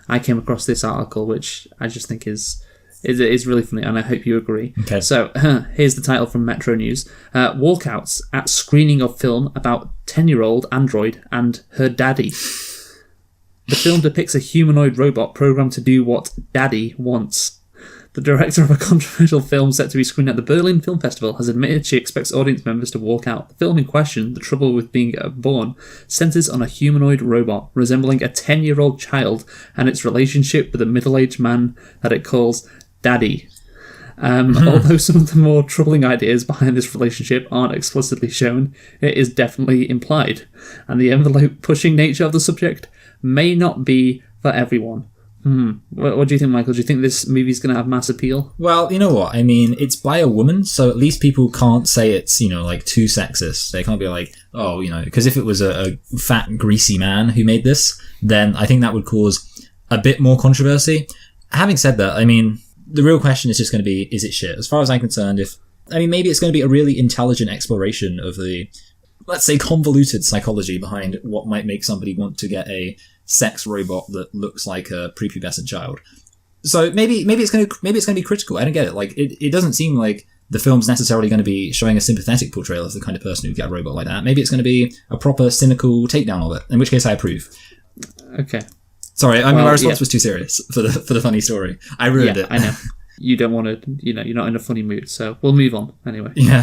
I came across this article, which I just think is really funny, and I hope you agree. Okay. So, here's the title from Metro News. Walkouts at screening of film about 10-year-old android and her daddy. The film depicts a humanoid robot programmed to do what daddy wants. The director of a controversial film set to be screened at the Berlin Film Festival has admitted she expects audience members to walk out. The film in question, The Trouble with Being Born, centres on a humanoid robot resembling a 10-year-old child and its relationship with a middle-aged man that it calls Daddy. Although some of the more troubling ideas behind this relationship aren't explicitly shown, it is definitely implied, and the envelope-pushing nature of the subject may not be for everyone. What do you think, Michael? Do you think this movie's going to have mass appeal? Well, you know what? I mean, it's by a woman, so at least people can't say it's, like, too sexist. They can't be like, because if it was a fat, greasy man who made this, then I think that would cause a bit more controversy. Having said that, I mean, the real question is just going to be, is it shit? As far as I'm concerned, maybe it's going to be a really intelligent exploration of the, let's say, convoluted psychology behind what might make somebody want to get a sex robot that looks like a prepubescent child. So maybe it's going to be critical. I don't get it. Like, it doesn't seem like the film's necessarily going to be showing a sympathetic portrayal of the kind of person who'd get a robot like that. Maybe it's going to be a proper cynical takedown of it, in which case I approve. Okay. Sorry, my response was too serious for the funny story. I ruined it. I know. You don't want to, you're not in a funny mood, so we'll move on anyway. Yeah.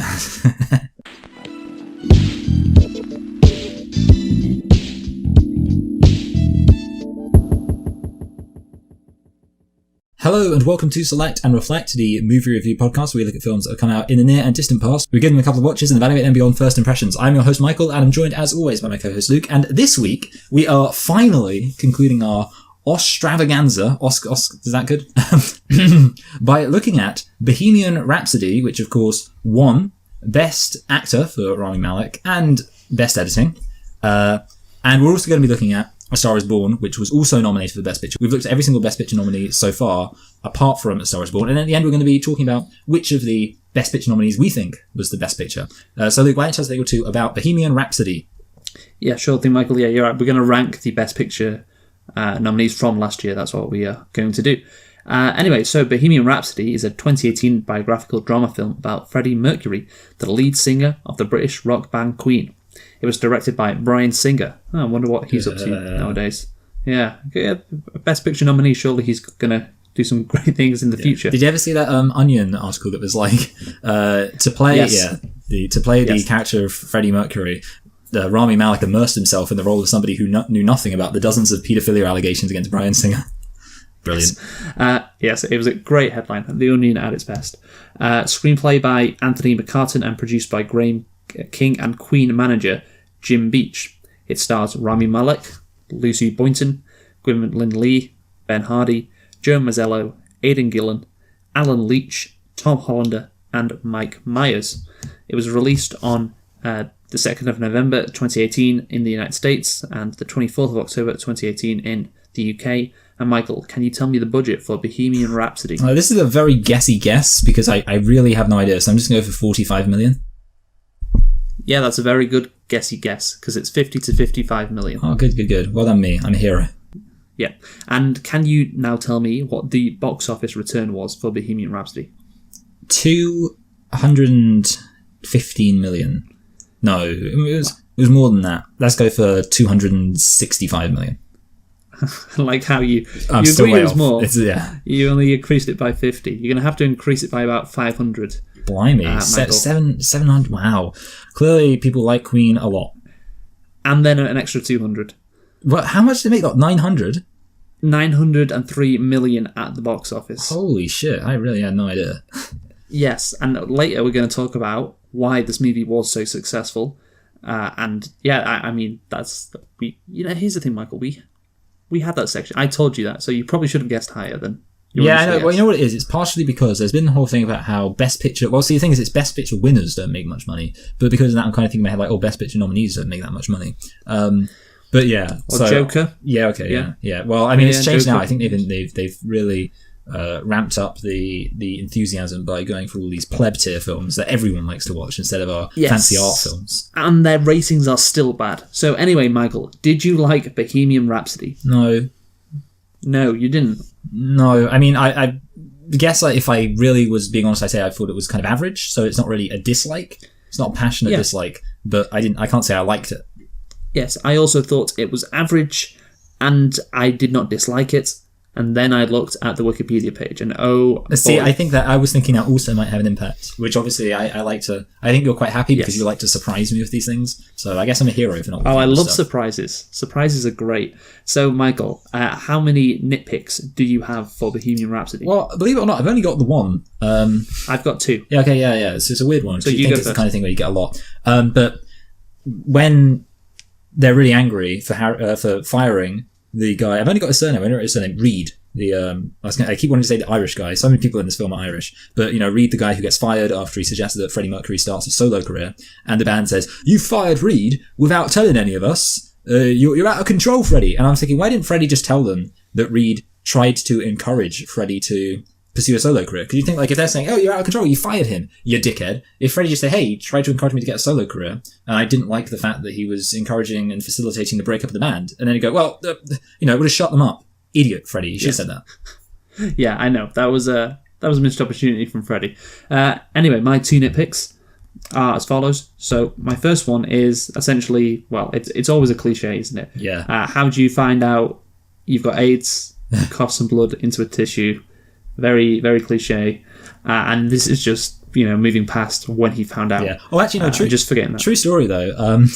Hello and welcome to Select and Reflect, the movie review podcast where we look at films that have come out in the near and distant past. We give them a couple of watches and evaluate them beyond first impressions. I'm your host Michael, and I'm joined as always by my co-host Luke. And this week we are finally concluding our Ostravaganza. Is that good? By looking at Bohemian Rhapsody, which of course won Best Actor for Rami Malek and Best Editing. And we're also going to be looking at A Star Is Born, which was also nominated for Best Picture. We've looked at every single Best Picture nominee so far, apart from A Star Is Born, and at the end we're going to be talking about which of the Best Picture nominees we think was the Best Picture. So Luke, why don't you tell us a thing or two about Bohemian Rhapsody? Yeah, sure thing, Michael. Yeah, you're right. We're going to rank the Best Picture nominees from last year. That's what we are going to do. Anyway, so Bohemian Rhapsody is a 2018 biographical drama film about Freddie Mercury, the lead singer of the British rock band Queen. It was directed by Bryan Singer. I wonder what he's up to nowadays. Yeah, Best Picture nominee. Surely he's going to do some great things in the future. Did you ever see that Onion article that was like to play the character of Freddie Mercury? Rami Malek immersed himself in the role of somebody who knew nothing about the dozens of paedophilia allegations against Bryan Singer. Brilliant. Yes, it was a great headline. The Onion at its best. Screenplay by Anthony McCartan and produced by Graham King and Queen manager Jim Beach. It stars Rami Malek, Lucy Boynton, Gwyneth Lee, Ben Hardy, Joe Mazzello, Aidan Gillen, Alan Leach, Tom Hollander, and Mike Myers. It was released on the 2nd of November 2018 in the United States and the 24th of October 2018 in the UK. And Michael, can you tell me the budget for Bohemian Rhapsody? This is a very guessy guess because I really have no idea, so I'm just going to go for 45 million. Yeah, that's a very good guessy guess because it's 50 to 55 million. Oh, good. Well done me. I'm a hero. Yeah. And can you now tell me what the box office return was for Bohemian Rhapsody? 215 million. No, it was more than that. Let's go for 265 million. Like how you still agree way it was off. more. You only increased it by 50. You're going to have to increase it by about 500. Blimey, 700. Wow. Clearly, people like Queen a lot. And then an extra 200. Well, how much did they make that? 900? 903 million at the box office. Holy shit! I really had no idea. Yes, and later we're going to talk about why this movie was so successful. And yeah, I mean here's the thing, Michael. We had that section. I told you that, so you probably should have guessed higher than. Yeah, I know. Well, you know what it is? It's partially because there's been the whole thing about how Best Picture... Well, see, the thing is, it's Best Picture winners don't make much money. But because of that, I'm kind of thinking in my head, like, Best Picture nominees don't make that much money. But yeah. Or Joker. Yeah, okay, yeah. Well, I mean, it's changed Joker. Now. I think they've really ramped up the enthusiasm by going for all these pleb tier films that everyone likes to watch instead of our fancy art films. And their ratings are still bad. So anyway, Michael, did you like Bohemian Rhapsody? No. No, you didn't. No, I mean, I guess like if I really was being honest, I'd say I thought it was kind of average. So it's not really a dislike. It's not a passionate dislike, but I can't say I liked it. Yes, I also thought it was average, and I did not dislike it. And then I looked at the Wikipedia page, and see, boy. I think that I was thinking that also might have an impact. Which obviously I like to. I think you're quite happy because you like to surprise me with these things. So I guess I'm a hero for not. I love surprises. Surprises are great. So Michael, how many nitpicks do you have for Bohemian Rhapsody? Well, believe it or not, I've only got the one. I've got two. Yeah. Okay. Yeah. It's a weird one. So you think it's the kind of thing where you get a lot. But when they're really angry for firing the guy, I've only got his surname. I don't know his surname. Reed. I keep wanting to say the Irish guy. So many people in this film are Irish, but Reed, the guy who gets fired after he suggested that Freddie Mercury starts a solo career, and the band says, "You fired Reed without telling any of us. You're out of control, Freddie." And I'm thinking, why didn't Freddie just tell them that Reed tried to encourage Freddie to pursue a solo career? Because you think, like, if they're saying, "Oh, you're out of control, you fired him, you dickhead," if Freddie just say, "Hey, he tried to encourage me to get a solo career, and I didn't like the fact that he was encouraging and facilitating the breakup of the band," and then you go, "Well, it would have shut them up." Idiot, Freddie. You should have said that. Yeah, I know. That was a missed opportunity from Freddie. Anyway, my two nitpicks are as follows. So my first one is essentially, well, it's always a cliche, isn't it? Yeah. How do you find out you've got AIDS? Cough some blood into a tissue. Very, very cliche. And this is just, moving past when he found out. Yeah. Oh, actually, no, true. Just forgetting that. True story, though.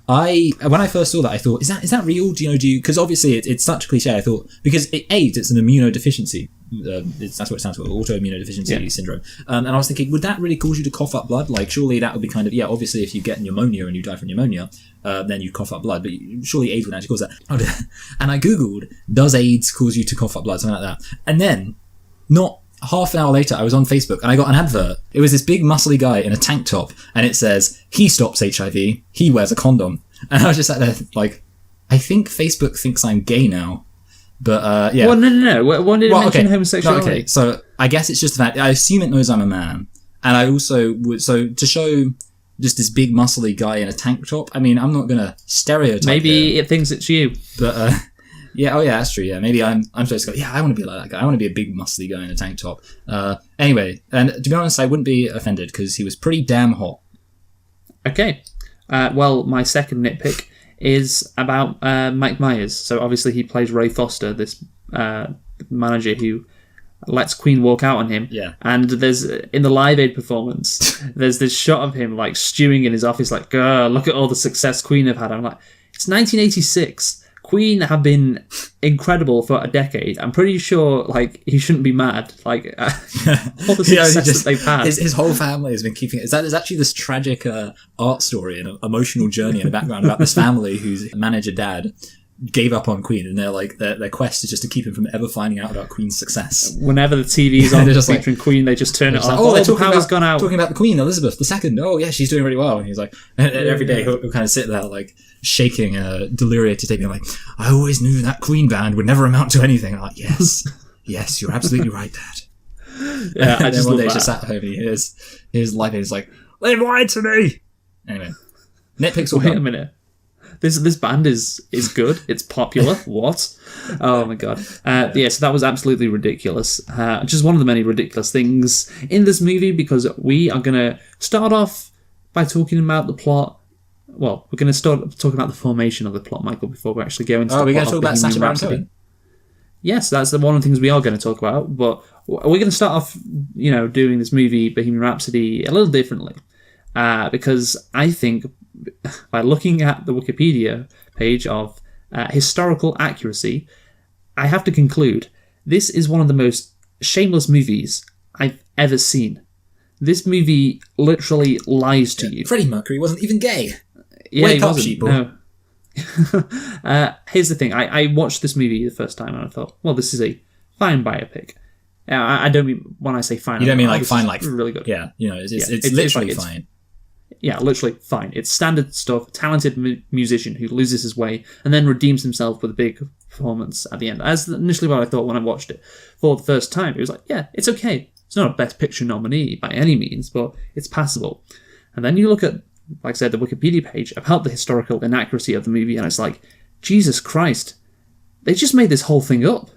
When I first saw that, I thought, is that real? Do you because obviously it's such a cliche. I thought because AIDS, it's an immunodeficiency. That's what it stands for, autoimmunodeficiency syndrome. And I was thinking, would that really cause you to cough up blood? Like, surely that would be kind of obviously, if you get pneumonia and you die from pneumonia, then you cough up blood. But surely AIDS would actually cause that. And I googled, does AIDS cause you to cough up blood? Something like that. And then, not half an hour later, I was on Facebook and I got an advert. It was this big muscly guy in a tank top, and it says, "He stops HIV, he wears a condom." And I was just sat there like, I think Facebook thinks I'm gay now. But yeah. Well, no. When did it mention homosexuality? No, okay, so I guess it's just the fact, I assume it knows I'm a man. And I also would, so to show just this big muscly guy in a tank top, I mean, I'm not going to stereotype Maybe it thinks it's you. But yeah, that's true. Yeah, maybe I'm supposed to go, I want to be like that guy. I want to be a big muscly guy in a tank top. Anyway, and to be honest, I wouldn't be offended because he was pretty damn hot. Okay. Well, my second nitpick is about Mike Myers. So obviously he plays Ray Foster, this manager who lets Queen walk out on him. Yeah. And there's, in the Live Aid performance, there's this shot of him like stewing in his office like, look at all the success Queen have had. I'm like, it's 1986. Queen have been incredible for a decade. I'm pretty sure, like, he shouldn't be mad. Like, all the success that they've had. His whole family has been keeping it. There's actually this tragic art story and emotional journey in the background about this family whose manager dad gave up on Queen, and they're like, their quest is just to keep him from ever finding out about Queen's success. Whenever the TV is on featuring Queen, they just turn it off. Like, they're power's gone out. Talking about the Queen, Elizabeth II. Oh yeah, she's doing really well. And he's like, and every day he'll kind of sit there like shaking, deliriated, being like, I always knew that Queen band would never amount to anything. I'm like, yes, you're absolutely right, Dad. Yeah, I just one love day that. Just sat home and he hears life, and he's like, they've lied to me. Anyway, nitpicks all Wait a done. minute. This band is good. It's popular. What? Oh my god. Yeah, so that was absolutely ridiculous. Just one of the many ridiculous things in this movie, because we are going to start off by talking about the plot. Well, we're going to start talking about the formation of the plot, Michael, before we actually go into the plot. We're going to talk about Sacha Bohemian Baron Rhapsody. Cohen. Yes, that's one of the things we are going to talk about. But we're going to start off, doing this movie, Bohemian Rhapsody, a little differently. Because I think by looking at the Wikipedia page of historical accuracy, I have to conclude this is one of the most shameless movies I've ever seen. This movie literally lies to you. Freddie Mercury wasn't even gay. Yeah, Wake he up, wasn't. people. No. Here's the thing. I watched this movie the first time and I thought, well, this is a fine biopic. I don't mean, when I say fine, You don't mean like fine, like really good. Yeah, it's literally fine. Yeah, literally fine. It's standard stuff. Talented musician who loses his way and then redeems himself with a big performance at the end. As initially what I thought when I watched it for the first time. It was like, yeah, it's okay. It's not a Best Picture nominee by any means, but it's passable. And then you look at, like I said, the Wikipedia page about the historical inaccuracy of the movie, and it's like, Jesus Christ, they just made this whole thing up.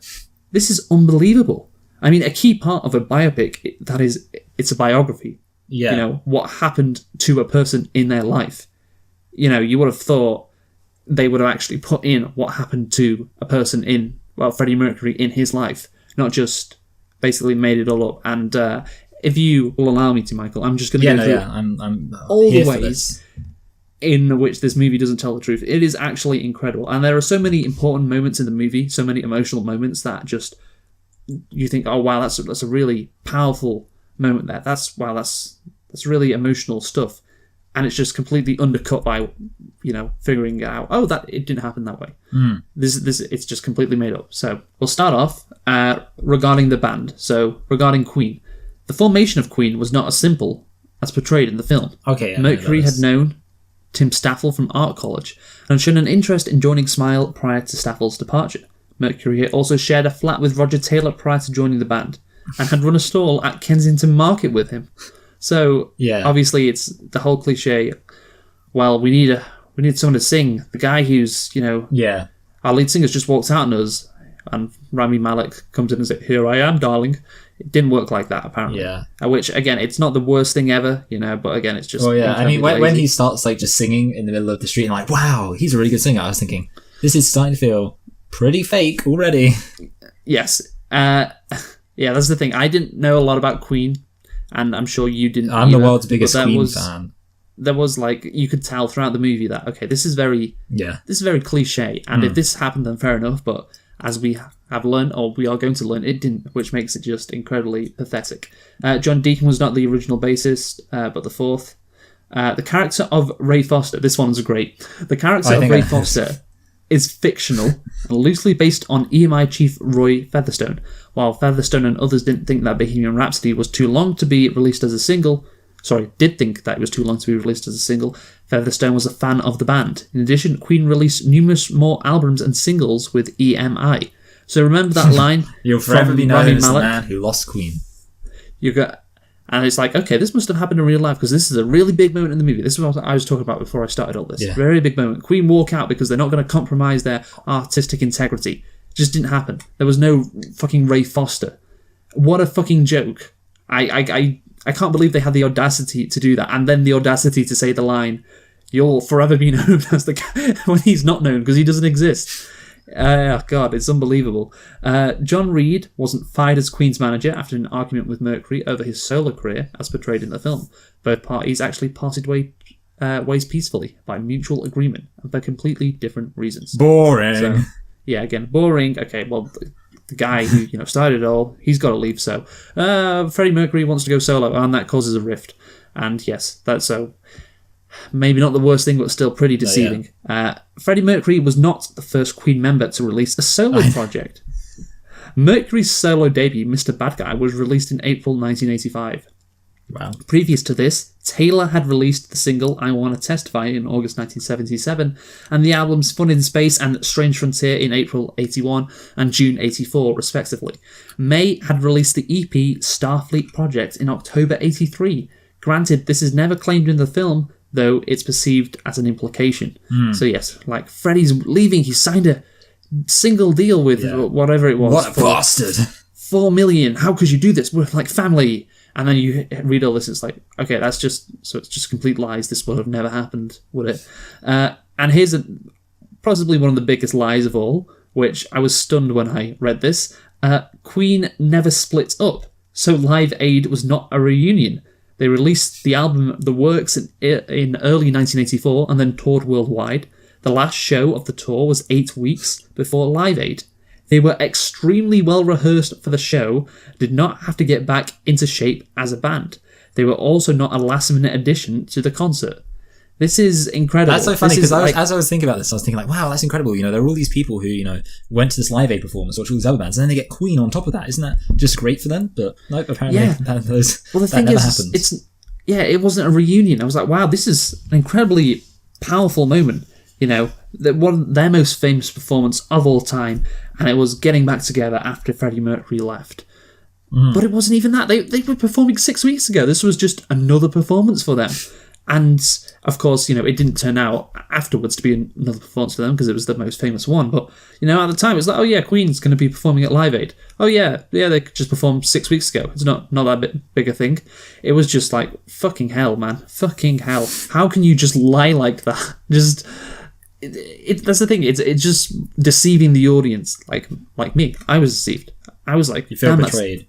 This is unbelievable. I mean, a key part of a biopic, that is, it's a biography. Yeah. You know, what happened to a person in their life. You know, you would have thought they would have actually put in what happened to a person in, well, Freddie Mercury in his life, not just basically made it all up. And if you will allow me to, Michael, I'm just going to go through I'm all here the for ways this. in which this movie doesn't tell the truth. It is actually incredible. And there are so many important moments in the movie, so many emotional moments that just, you think, oh, wow, that's a really powerful moment there. That's really emotional stuff. And it's just completely undercut by, you know, figuring out, oh, that it didn't happen that way. This it's just completely made up. So we'll start off regarding the band. So regarding Queen, the formation of Queen was not as simple as portrayed in the film. Okay. Mercury had known Tim Staffel from art college and shown an interest in joining Smile prior to Staffel's departure. Mercury had also shared a flat with Roger Taylor prior to joining the band and had run a stall at Kensington Market with him. So obviously it's the whole cliche. Well, we need someone to sing. The guy who's, you know, our lead singer's just walked out on us, and Rami Malek comes in and says, "Here I am, darling." It didn't work like that, apparently. Yeah. Which again, it's not the worst thing ever, you know. But again, it's just. Oh yeah, I mean, when he starts like just singing in the middle of the street and like, wow, he's a really good singer. I was thinking, this is starting to feel pretty fake already. Yes. Yeah, that's the thing. I didn't know a lot about Queen. And I'm sure you didn't. I'm the world's biggest Queen fan. There was like, you could tell throughout the movie that, okay, this is very cliche. And if this happened, then fair enough. But as we have learned, or we are going to learn, it didn't, which makes it just incredibly pathetic. John Deacon was not the original bassist, but the fourth. The character of Ray Foster, this one's great. The character of Ray Foster is fictional and loosely based on EMI chief Roy Featherstone. While Featherstone and others didn't think that Bohemian Rhapsody was too long to be released as a single, did think that it was too long to be released as a single, Featherstone was a fan of the band. In addition, Queen released numerous more albums and singles with EMI. So remember that line? You'll forever be known as the man who lost Queen. And it's like, okay, this must have happened in real life because this is a really big moment in the movie. This is what I was talking about before I started all this. Yeah. Very big moment. Queen walk out because they're not going to compromise their artistic integrity. It just didn't happen. There was no fucking Ray Foster. What a fucking joke. I can't believe they had the audacity to do that. And then the audacity to say the line, "You'll forever be known as the guy," when he's not known because he doesn't exist. God, it's unbelievable. John Reid wasn't fired as Queen's manager after an argument with Mercury over his solo career, as portrayed in the film. Both parties actually parted ways peacefully by mutual agreement and for completely different reasons. Boring. So, yeah, again, boring. Okay, well, the guy who started it all, he's got to leave. So Freddie Mercury wants to go solo, and that causes a rift. And yes, that's so. Maybe not the worst thing, but still pretty deceiving. Freddie Mercury was not the first Queen member to release a solo project. Mercury's solo debut, Mr. Bad Guy, was released in April 1985. Wow. Previous to this, Taylor had released the single I Wanna Testify in August 1977, and the albums Fun in Space and Strange Frontier in April 81 and June 84, respectively. May had released the EP Starfleet Project in October 83. Granted, this is never claimed in the film, though it's perceived as an implication. So yes, like Freddie's leaving, he signed a single deal with whatever it was. What a bastard! $4 million. How could you do this? We're like family. And then you read all this, it's like, okay, it's just complete lies. This would have never happened, would it? And here's possibly one of the biggest lies of all, which I was stunned when I read this. Queen never split up, so Live Aid was not a reunion. They released the album The Works in early 1984 and then toured worldwide. The last show of the tour was 8 weeks before Live Aid. They were extremely well rehearsed for the show, did not have to get back into shape as a band. They were also not a last-minute addition to the concert. This is incredible. That's so funny because as I was thinking about this, I was thinking like, wow, that's incredible. You know, there are all these people who, went to this Live Aid performance, watched all these other bands, and then they get Queen on top of that. Isn't that just great for them? But no, apparently the thing is, it wasn't a reunion. I was like, wow, this is an incredibly powerful moment. Their most famous performance of all time, and it was getting back together after Freddie Mercury left. But it wasn't even that. They were performing 6 weeks ago. This was just another performance for them. And of course, it didn't turn out afterwards to be another performance for them because it was the most famous one. But, at the time, it was like, oh yeah, Queen's going to be performing at Live Aid. Oh yeah, they just performed 6 weeks ago. It's not that big a thing. It was just like, fucking hell, man. Fucking hell. How can you just lie like that? Just... that's the thing. It's just deceiving the audience, like me. I was deceived. I was like, you feel betrayed.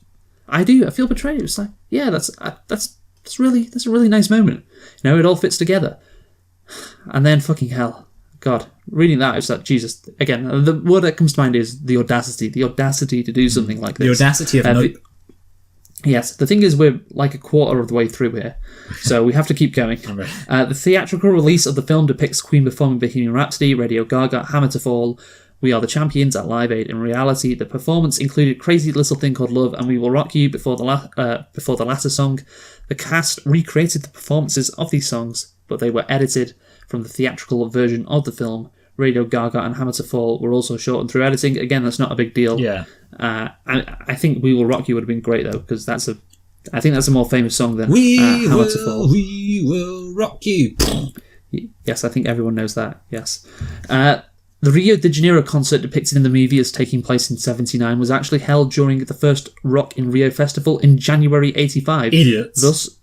I do. I feel betrayed. It's like, yeah, that's a really nice moment. It all fits together. And then fucking hell, God, reading that, it's like, Jesus. Again, the word that comes to mind is the audacity to do something like this. The audacity of Yes, the thing is we're like a quarter of the way through here, so we have to keep going. The theatrical release of the film depicts Queen performing Bohemian Rhapsody, Radio Gaga, Hammer to Fall, We Are the Champions at Live Aid. In reality, the performance included Crazy Little Thing Called Love and We Will Rock You before the latter song. The cast recreated the performances of these songs, but they were edited from the theatrical version of the film. Radio Gaga and Hammer to Fall were also shortened through editing. Again, that's not a big deal. Yeah. I think We Will Rock You would have been great, though, because I think that's a more famous song than Hammer to Fall. We Will Rock You. Yes, I think everyone knows that, yes. The Rio de Janeiro concert depicted in the movie as taking place in 1979 was actually held during the first Rock in Rio festival in January 1985. Idiots.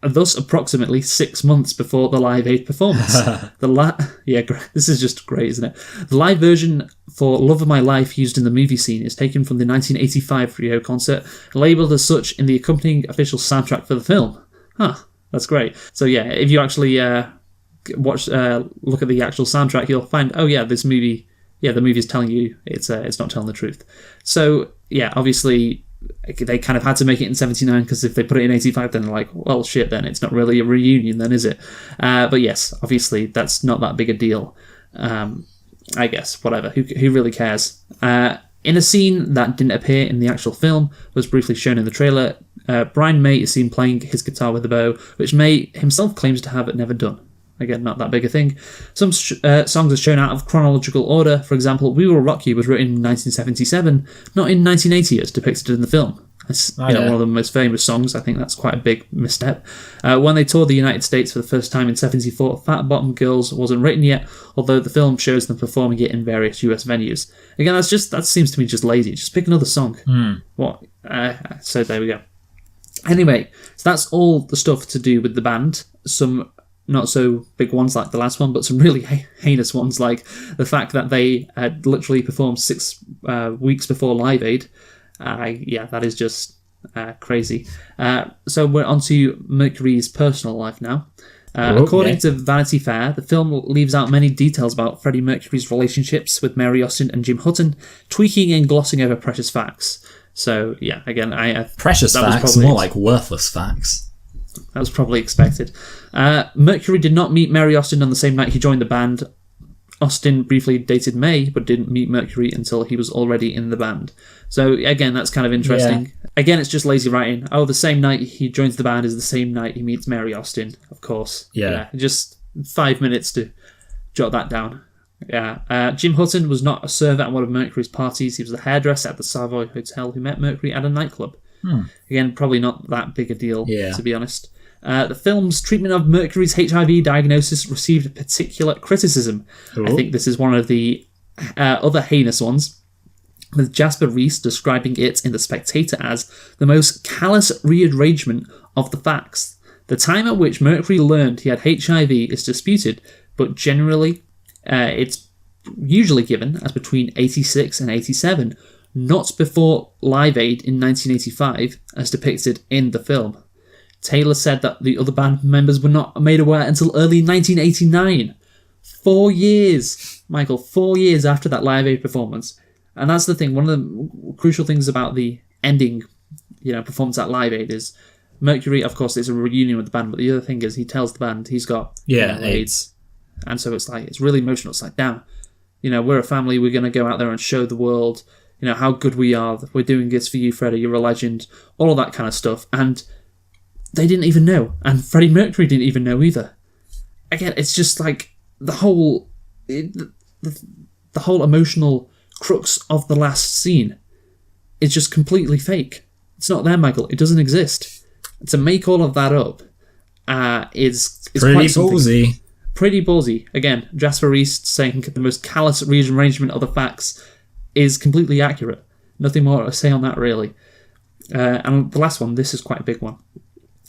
Thus approximately 6 months before the Live Aid performance. This is just great, isn't it? The live version for Love of My Life used in the movie scene is taken from the 1985 Rio concert, labelled as such in the accompanying official soundtrack for the film. That's great. So yeah, if you actually look at the actual soundtrack, you'll find, oh yeah, this movie, the movie is telling you it's not telling the truth. So yeah, obviously they kind of had to make it in 1979 because if they put it in 1985, then they're like, well, shit, then it's not really a reunion, then, is it? But yes, obviously that's not that big a deal. I guess, whatever. Who really cares? In a scene that didn't appear in the actual film, was briefly shown in the trailer, Brian May is seen playing his guitar with a bow, which May himself claims to have never done. Again, not that big a thing. Some songs are shown out of chronological order. For example, We Will Rock You was written in 1977, not in 1980 as depicted in the film. It's one of the most famous songs. I think that's quite a big misstep. When they toured the United States for the first time in 1974, Fat Bottom Girls wasn't written yet, although the film shows them performing it in various US venues. Again, that seems to me just lazy. Just pick another song. What? So there we go. Anyway, so that's all the stuff to do with the band. Some not so big ones like the last one, but some really heinous ones, like the fact that they had literally performed 6 weeks before Live Aid. That is just crazy. So we're on to Mercury's personal life now. According to Vanity Fair, the film leaves out many details about Freddie Mercury's relationships with Mary Austin and Jim Hutton, tweaking and glossing over precious facts. So, yeah, again, precious facts, more like worthless facts. That was probably expected. Mercury did not meet Mary Austin on the same night he joined the band. Austin briefly dated May, but didn't meet Mercury until he was already in the band. So, again, that's kind of interesting. Yeah. Again, it's just lazy writing. Oh, the same night he joins the band is the same night he meets Mary Austin, of course. Yeah. Just 5 minutes to jot that down. Yeah. Jim Hutton was not a server at one of Mercury's parties. He was the hairdresser at the Savoy Hotel who met Mercury at a nightclub. Again, probably not that big a deal, to be honest. The film's treatment of Mercury's HIV diagnosis received particular criticism. Ooh. I think this is one of the other heinous ones, with Jasper Reese describing it in The Spectator as the most callous rearrangement of the facts. The time at which Mercury learned he had HIV is disputed, but generally it's usually given as between 86 and 87, not before Live Aid in 1985, as depicted in the film. Taylor said that the other band members were not made aware until early 1989. 4 years, Michael, 4 years after that Live Aid performance. And that's the thing, one of the crucial things about the ending, performance at Live Aid is Mercury, of course, is a reunion with the band, but the other thing is he tells the band he's got AIDS. And so it's really emotional. It's like, damn, we're a family, we're going to go out there and show the world, how good we are. We're doing this for you, Freddie, you're a legend, all of that kind of stuff. And they didn't even know. And Freddie Mercury didn't even know either. Again, it's just like the whole emotional crux of the last scene is just completely fake. It's not there, Michael. It doesn't exist. To make all of that up, is pretty quite something. ballsy. Pretty ballsy. Again, Jasper Reese saying the most callous rearrangement of the facts is completely accurate. Nothing more to say on that, really. And the last one, this is quite a big one.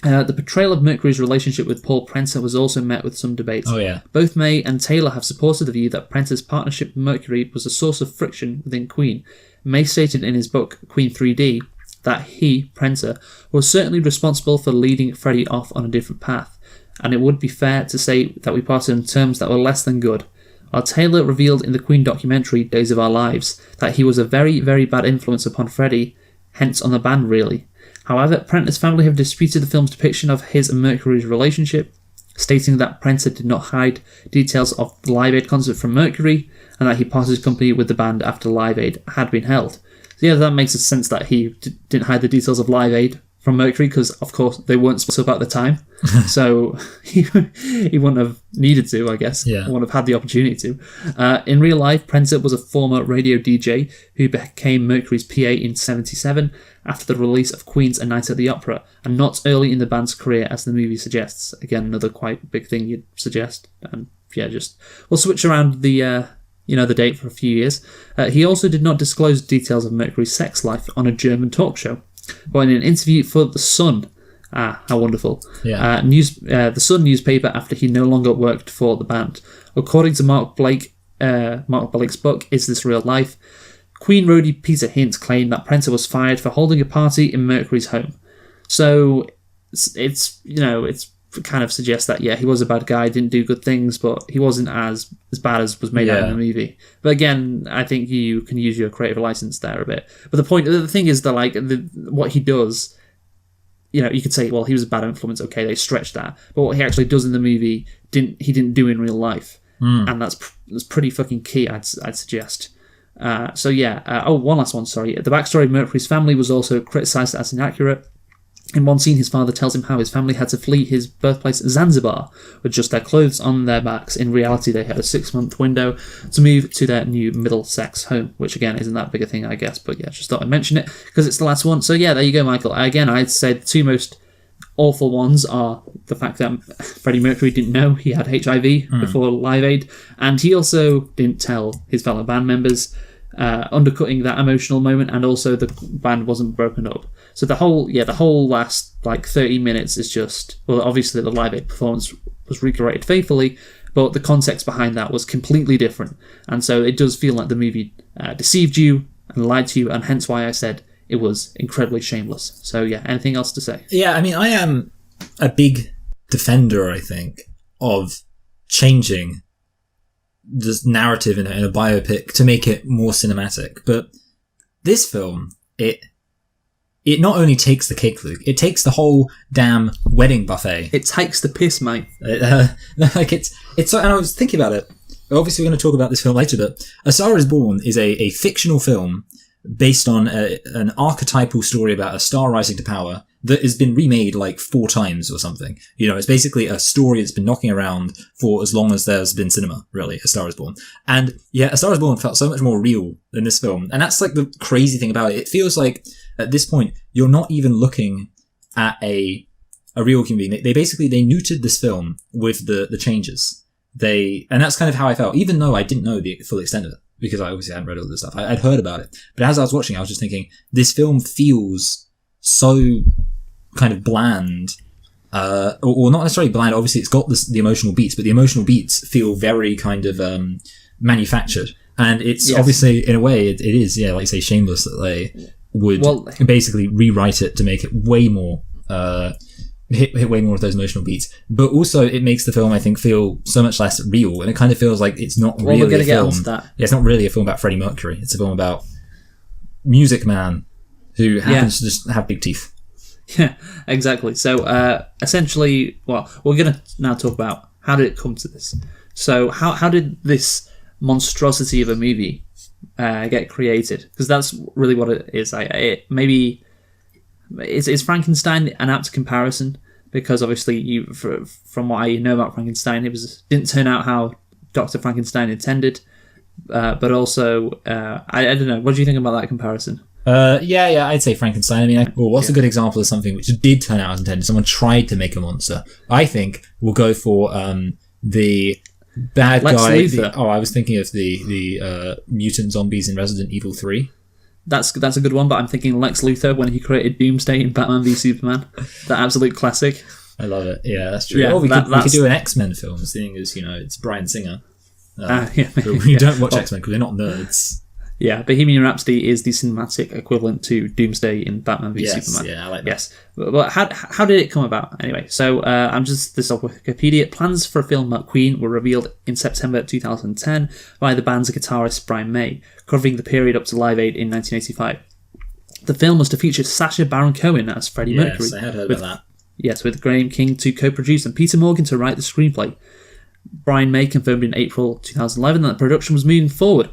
The portrayal of Mercury's relationship with Paul Prensa was also met with some debate. Oh, yeah. Both May and Taylor have supported the view that Prensa's partnership with Mercury was a source of friction within Queen. May stated in his book, Queen 3D, that he, Prensa, was certainly responsible for leading Freddie off on a different path, and it would be fair to say that we parted in terms that were less than good. While Taylor revealed in the Queen documentary, Days of Our Lives, that he was a very, very bad influence upon Freddie, hence on the band, really. However, Prensa's family have disputed the film's depiction of his and Mercury's relationship, stating that Prensa did not hide details of the Live Aid concert from Mercury, and that he parted company with the band after Live Aid had been held. So yeah, that makes sense that he didn't hide the details of Live Aid from Mercury, because of course they weren't supposed to at the time, so he wouldn't have needed to, I guess. Yeah. Wouldn't have had the opportunity to. In real life, Prensa was a former radio DJ who became Mercury's PA in '77 after the release of Queen's A Night at the Opera, and not early in the band's career as the movie suggests. Again, another quite big thing you'd suggest. And yeah, just we'll switch around the the date for a few years. He also did not disclose details of Mercury's sex life on a German talk show. But in an interview for The Sun, how wonderful, Yeah. The Sun newspaper after he no longer worked for the band. According to Mark Blake's book, Is This Real Life?, Queen roadie Peter Hint claimed that Prensa was fired for holding a party in Mercury's home. So it's kind of suggests that, yeah, he was a bad guy, didn't do good things, but he wasn't as bad as was made out in the movie. But again, I think you can use your creative license there a bit. But the thing is that, what he does, you could say, well, he was a bad influence, okay, they stretched that. But what he actually does in the movie, he didn't do in real life. And that's pretty fucking key, I'd suggest. One last one, sorry. The backstory of Mercury's family was also criticised as inaccurate. In one scene, his father tells him how his family had to flee his birthplace, Zanzibar, with just their clothes on their backs. In reality, they had a 6-month window to move to their new Middlesex home, which again isn't that big a thing, I guess. But yeah, just thought I'd mention it because it's the last one. So yeah, there you go, Michael. Again, I'd say the two most awful ones are the fact that Freddie Mercury didn't know he had HIV before Live Aid, and he also didn't tell his fellow band members, undercutting that emotional moment, and also the band wasn't broken up. So the whole last 30 minutes is just, well, obviously the Live Aid performance was recreated faithfully, but the context behind that was completely different, and so it does feel like the movie deceived you and lied to you, and hence why I said it was incredibly shameless. So yeah, anything else to say? Yeah, I mean, I am a big defender, I think, of changing the narrative in a biopic to make it more cinematic. But this film, it not only takes the cake, Luke, it takes the whole damn wedding buffet. It takes the piss, mate. It's so, and I was thinking about it. Obviously, we're going to talk about this film later, but A Star Is Born is a fictional film based on an archetypal story about a star rising to power that has been remade 4 times or something. It's basically a story that's been knocking around for as long as there's been cinema, really, A Star Is Born. And yeah, A Star Is Born felt so much more real than this film. And that's the crazy thing about it. It feels like at this point, you're not even looking at a real human being. They neutered this film with the changes. And that's kind of how I felt, even though I didn't know the full extent of it, because I obviously hadn't read all this stuff. I'd heard about it. But as I was watching, I was just thinking, this film feels so kind of bland, or not necessarily bland. Obviously, it's got the emotional beats, but the emotional beats feel very kind of manufactured. And it's obviously, in a way, it is, like you say, shameless that they would basically rewrite it to make it way more, hit way more of those emotional beats. But also, it makes the film, I think, feel so much less real, and it kind of feels like it's not really we're gonna a get film. onto that. Yeah, it's not really a film about Freddie Mercury. It's a film about Music Man who happens to just have big teeth. Yeah, exactly. So essentially, well, we're going to now talk about how did it come to this. So how did this monstrosity of a movie get created? Because that's really what it is. Is Frankenstein an apt comparison? Because obviously, from what I know about Frankenstein, didn't turn out how Dr. Frankenstein intended. But also, I don't know. What do you think about that comparison? Yeah, I'd say Frankenstein. I mean, what's a good example of something which did turn out as intended? Someone tried to make a monster. I think we'll go for the bad Lex guy. Luthor. I was thinking of the mutant zombies in Resident Evil 3. That's a good one, but I'm thinking Lex Luthor when he created Doomsday in Batman v Superman. The absolute classic. I love it. Yeah, that's true. Yeah, we could do an X-Men film, seeing as, it's Bryan Singer. Yeah, But we don't watch X-Men because we're not nerds. Yeah, Bohemian Rhapsody is the cinematic equivalent to Doomsday in Batman v Superman. Yeah, I like that. Yes, but how did it come about anyway? So this is off Wikipedia. Plans for a film about Queen were revealed in September 2010 by the band's guitarist Brian May, covering the period up to Live Aid in 1985. The film was to feature Sacha Baron Cohen as Freddie Mercury. Yes, I had heard about that. Yes, with Graham King to co-produce and Peter Morgan to write the screenplay. Brian May confirmed in April 2011 that the production was moving forward.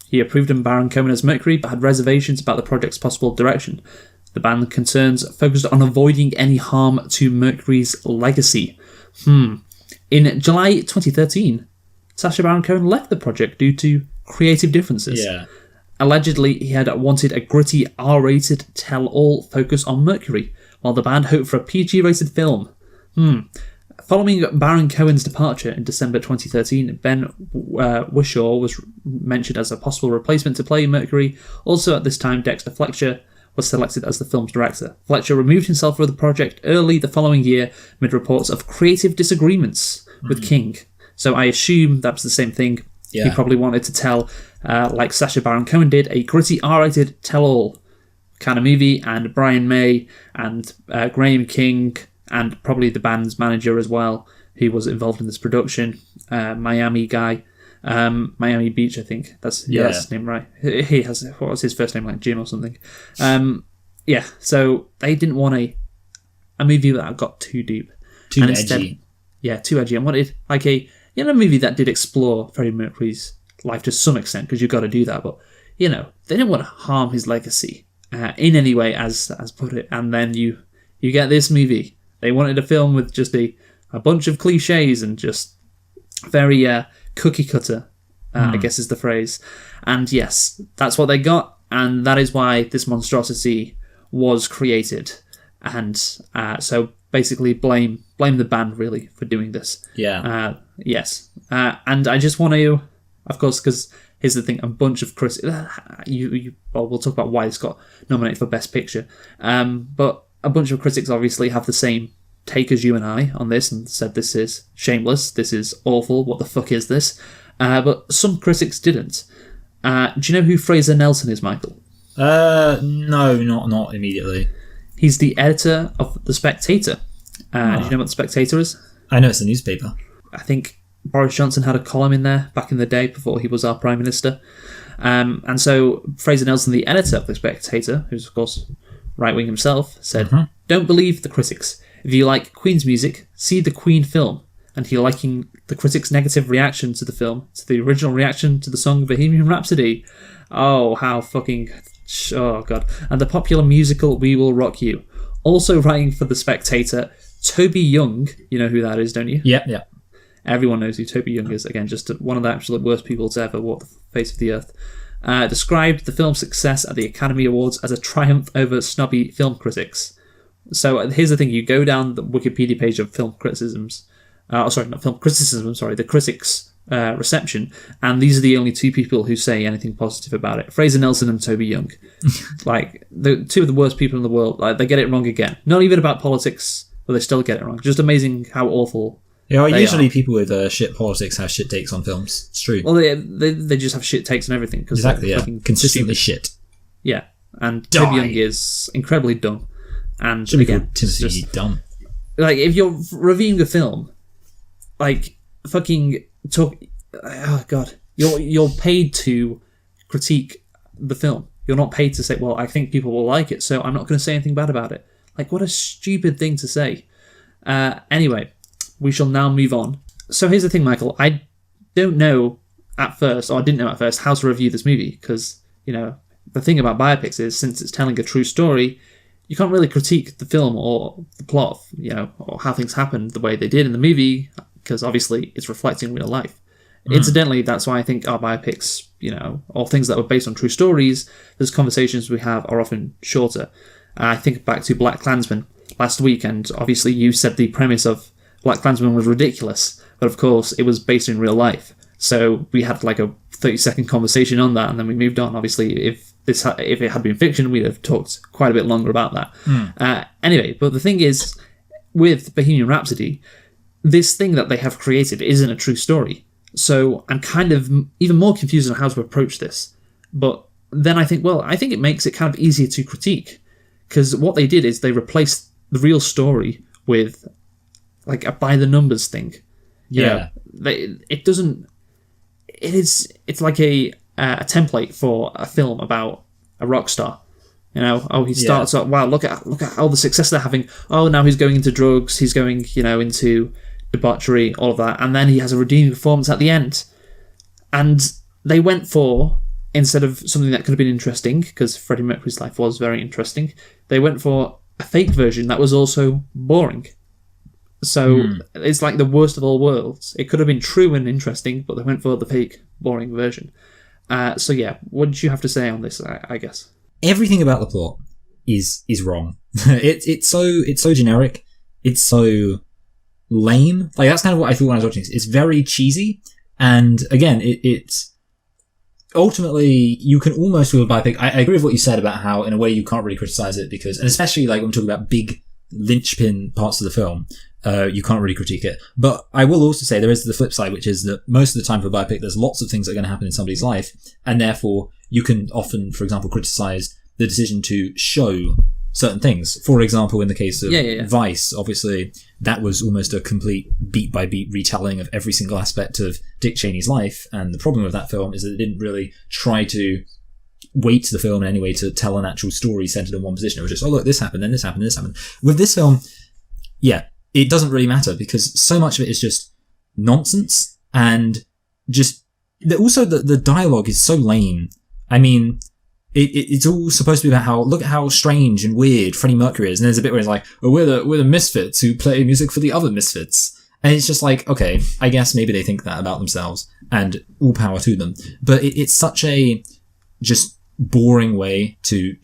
He approved of Baron Cohen as Mercury, but had reservations about the project's possible direction. The band's concerns focused on avoiding any harm to Mercury's legacy. In July 2013, Sacha Baron Cohen left the project due to creative differences. Yeah. Allegedly, he had wanted a gritty R-rated tell-all focus on Mercury, while the band hoped for a PG-rated film. Following Baron Cohen's departure in December 2013, Ben Whishaw was mentioned as a possible replacement to play Mercury. Also at this time, Dexter Fletcher was selected as the film's director. Fletcher removed himself from the project early the following year amid reports of creative disagreements with King. So I assume that was the same thing. Yeah. He probably wanted to tell, like Sacha Baron Cohen did, a gritty R-rated tell-all kind of movie, and Brian May and Graham King and probably the band's manager as well, who was involved in this production, Miami guy, Miami Beach, I think. That's his name, right? He has, what was his first name, like Jim or something? So they didn't want a movie that got too deep. Too edgy. Instead, too edgy. I wanted like a movie that did explore Freddie Mercury's life to some extent, because you've got to do that, but they didn't want to harm his legacy in any way, as put it. And then you get this movie. They wanted a film with just a bunch of cliches and just very cookie cutter, I guess is the phrase. And yes, that's what they got, and that is why this monstrosity was created. And so basically blame the band really for doing this. Yeah. Yes. And I just want to, of course, because here's the thing, a bunch of critics, we'll talk about why this got nominated for Best Picture, but a bunch of critics obviously have the same take as you and I on this and said this is shameless, this is awful, what the fuck is this? But some critics didn't. Do you know who Fraser Nelson is, Michael? No, not immediately. He's the editor of The Spectator. Do you know what The Spectator is? I know it's a newspaper. I think Boris Johnson had a column in there back in the day before he was our Prime Minister. And so Fraser Nelson, the editor of The Spectator, who's of course right-wing himself, said, "Don't believe the critics. If you like Queen's music, see the Queen film." And he liking the critics' negative reaction to the film to the original reaction to the song Bohemian Rhapsody. Oh, how fucking... Oh, God. And the popular musical We Will Rock You. Also writing for The Spectator, Toby Young. You know who that is, don't you? Yeah. Everyone knows who Toby Young is. Again, just one of the absolute worst people to ever walk the face of the earth. Described the film's success at the Academy Awards as a triumph over snobby film critics. So here's the thing, you go down the Wikipedia page of film criticisms, the critics' reception, and these are the only two people who say anything positive about it. Fraser Nelson and Toby Young. Like, the two of the worst people in the world. Like, they get it wrong again. Not even about politics, but they still get it wrong. Just amazing how awful usually people with shit politics have shit takes on films. It's true. Well, they just have shit takes on everything. Exactly, yeah. Consistently shit. Yeah, and Toby Young is incredibly dumb. And again, Timothy dumb. Like, if you're reviewing a film, like, fucking talk... Oh, God. You're paid to critique the film. You're not paid to say, well, I think people will like it, so I'm not going to say anything bad about it. Like, what a stupid thing to say. Anyway, we shall now move on. So here's the thing, Michael. I don't know at first, or I didn't know at first, how to review this movie, because, the thing about biopics is, since it's telling a true story, you can't really critique the film or the plot, or how things happened the way they did in the movie, because obviously it's reflecting real life. Incidentally, that's why I think our biopics, or things that were based on true stories, those conversations we have are often shorter. I think back to Black Klansman last week, and obviously you said the premise of Black Klansman was ridiculous, but of course it was based in real life. So we had like a 30-second conversation on that, and then we moved on. Obviously, if it had been fiction, we'd have talked quite a bit longer about that. Anyway, but the thing is, with Bohemian Rhapsody, this thing that they have created isn't a true story. So I'm kind of even more confused on how to approach this. But then I think it makes it kind of easier to critique. Because what they did is they replaced the real story with like a by the numbers thing. It's like a template for a film about a rock star. He starts up, wow, look at all the success they're having. Oh, now he's going into drugs, he's going, into debauchery, all of that, and then he has a redeeming performance at the end. And they went for, instead of something that could have been interesting, because Freddie Mercury's life was very interesting, they went for a fake version that was also boring. So it's like the worst of all worlds. It could have been true and interesting, but they went for the fake, boring version. So yeah, what did you have to say on this, I guess? Everything about the plot is wrong. It's so generic. It's so lame. Like, that's kind of what I thought when I was watching this. It's very cheesy. And again, it's ultimately, you can almost feel a biopic. I agree with what you said about how, in a way, you can't really criticize it because, and especially like when we're talking about big linchpin parts of the film, you can't really critique it. But I will also say there is the flip side, which is that most of the time for a biopic, there's lots of things that are going to happen in somebody's life, and therefore you can often, for example, criticize the decision to show certain things. For example, in the case of Vice, obviously, that was almost a complete beat-by-beat retelling of every single aspect of Dick Cheney's life, and the problem with that film is that it didn't really try to weight the film in any way to tell an actual story centered in one position. It was just, oh look, this happened, then this happened, this happened. With this film, it doesn't really matter because so much of it is just nonsense, and just also the dialogue is so lame. I mean, it's all supposed to be about look at how strange and weird Freddie Mercury is, and there's a bit where it's like, oh, we're the misfits who play music for the other misfits, and it's just like, okay, I guess maybe they think that about themselves, and all power to them. But it's such a just boring way to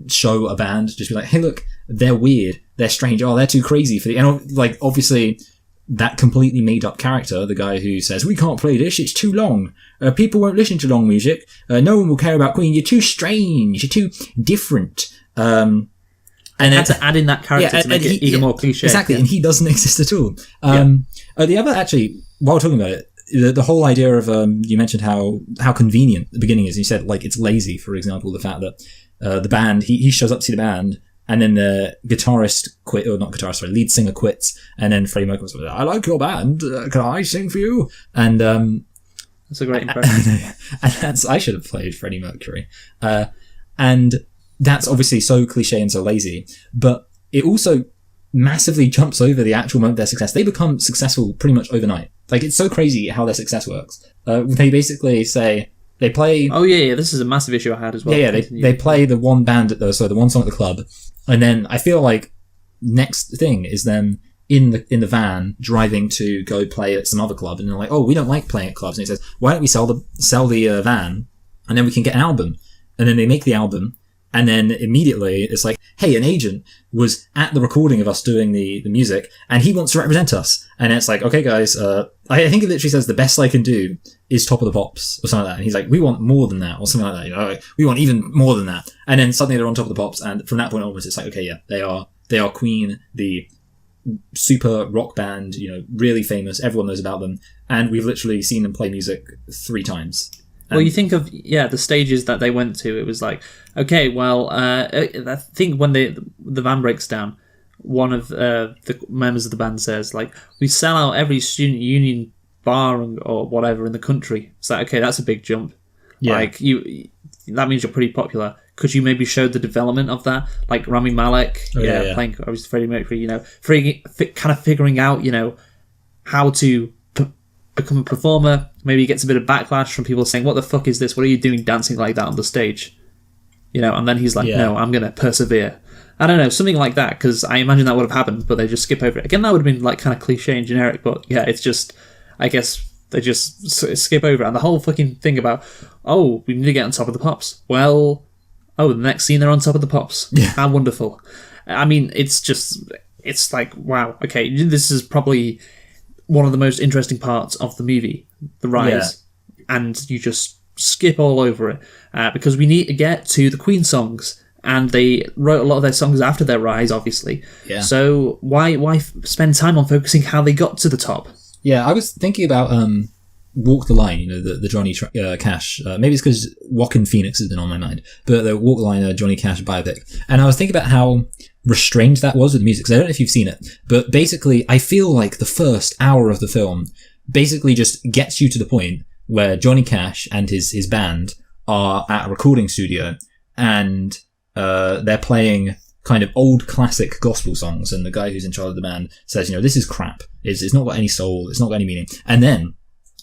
show a band, just be like, hey, look, they're weird, they're strange, oh, they're too crazy for the, and like, obviously that completely made up character, the guy who says, we can't play this, it's too long, people won't listen to long music, no one will care about Queen, you're too strange, you're too different, and had to add in that character to make it even more cliche. Exactly, and he doesn't exist at all. The other, actually, while talking about it, the whole idea of, you mentioned how convenient the beginning is. You said, like, it's lazy, for example, the fact that the band, he shows up to see the band, and then the lead singer quits, and then Freddie Mercury was like, I like your band, can I sing for you? And that's a great impression. And I should have played Freddie Mercury. And that's obviously so cliche and so lazy, but it also massively jumps over the actual moment of their success. They become successful pretty much overnight. Like, it's so crazy how their success works. They basically say, they play... Oh, yeah, this is a massive issue I had as well. Yeah, they play the one band the one song at the club, and then I feel like next thing is them in the van driving to go play at some other club, and they're like, oh, we don't like playing at clubs. And he says, why don't we sell the van, and then we can get an album. And then they make the album, and then immediately it's like, hey, an agent was at the recording of us doing the music, and he wants to represent us. And it's like, okay, guys, I think it literally says the best I can do is Top of the Pops or something like that. And he's like, we want more than that, or something like that. Like, we want even more than that. And then suddenly they're on Top of the Pops, and from that point onwards, it's like, okay, yeah, they are Queen, the super rock band, really famous. Everyone knows about them, and we've literally seen them play music 3 times. Well, you think of the stages that they went to. It was like, okay, well, I think when the van breaks down, one of the members of the band says, like, we sell out every student union bar or whatever in the country. It's like, okay, that's a big jump. Yeah. Like, that means you're pretty popular. Could you maybe show the development of that, like Rami Malek, playing obviously Freddie Mercury, kind of figuring out, how to become a performer. Maybe he gets a bit of backlash from people saying, what the fuck is this? What are you doing dancing like that on the stage? And then he's like, no, I'm going to persevere. I don't know, something like that, because I imagine that would have happened, but they just skip over it. Again, that would have been like kind of cliche and generic, but yeah, it's just, I guess they just skip over it. And the whole fucking thing about, oh, we need to get on top of the pops. Well, oh, the next scene they're on top of the pops. Yeah. How wonderful. I mean, it's like, wow, okay, this is probably one of the most interesting parts of the movie, the rise, and you just skip all over it because we need to get to the Queen songs, and they wrote a lot of their songs after their rise, obviously. Yeah. So why spend time on focusing how they got to the top? Yeah, I was thinking about Walk the Line, you know, the Johnny Cash. Maybe it's because Joaquin Phoenix has been on my mind, but the Walk the Line Johnny Cash biopic. And I was thinking about how restrained that was with music, because I don't know if you've seen it, but basically I feel like the first hour of the film basically just gets you to the point where Johnny Cash and his band are at a recording studio, and they're playing kind of old classic gospel songs, and the guy who's in charge of the band says, you know, this is crap. It's not got any soul. It's not got any meaning. And then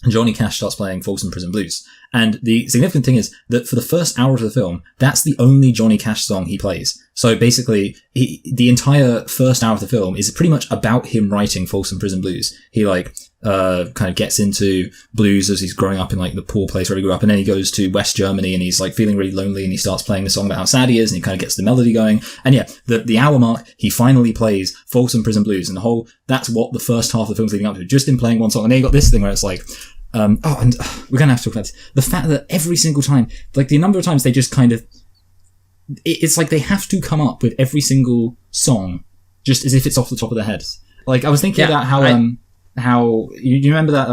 Johnny Cash starts playing Folsom Prison Blues. And the significant thing is that for the first hour of the film, that's the only Johnny Cash song he plays. So basically, the entire first hour of the film is pretty much about him writing Folsom Prison Blues. He kind of gets into blues as he's growing up in like the poor place where he grew up, and then he goes to West Germany and he's like feeling really lonely, and he starts playing the song about how sad he is, and he kind of gets the melody going. And yeah, the hour mark, he finally plays Folsom Prison Blues, and that's what the first half of the film's leading up to, just in playing one song. And then you got this thing where it's like, and we're gonna have to talk about this. The fact that every single time, like the number of times they just kind of, it's like they have to come up with every single song just as if it's off the top of their heads. Like I was thinking about how you remember that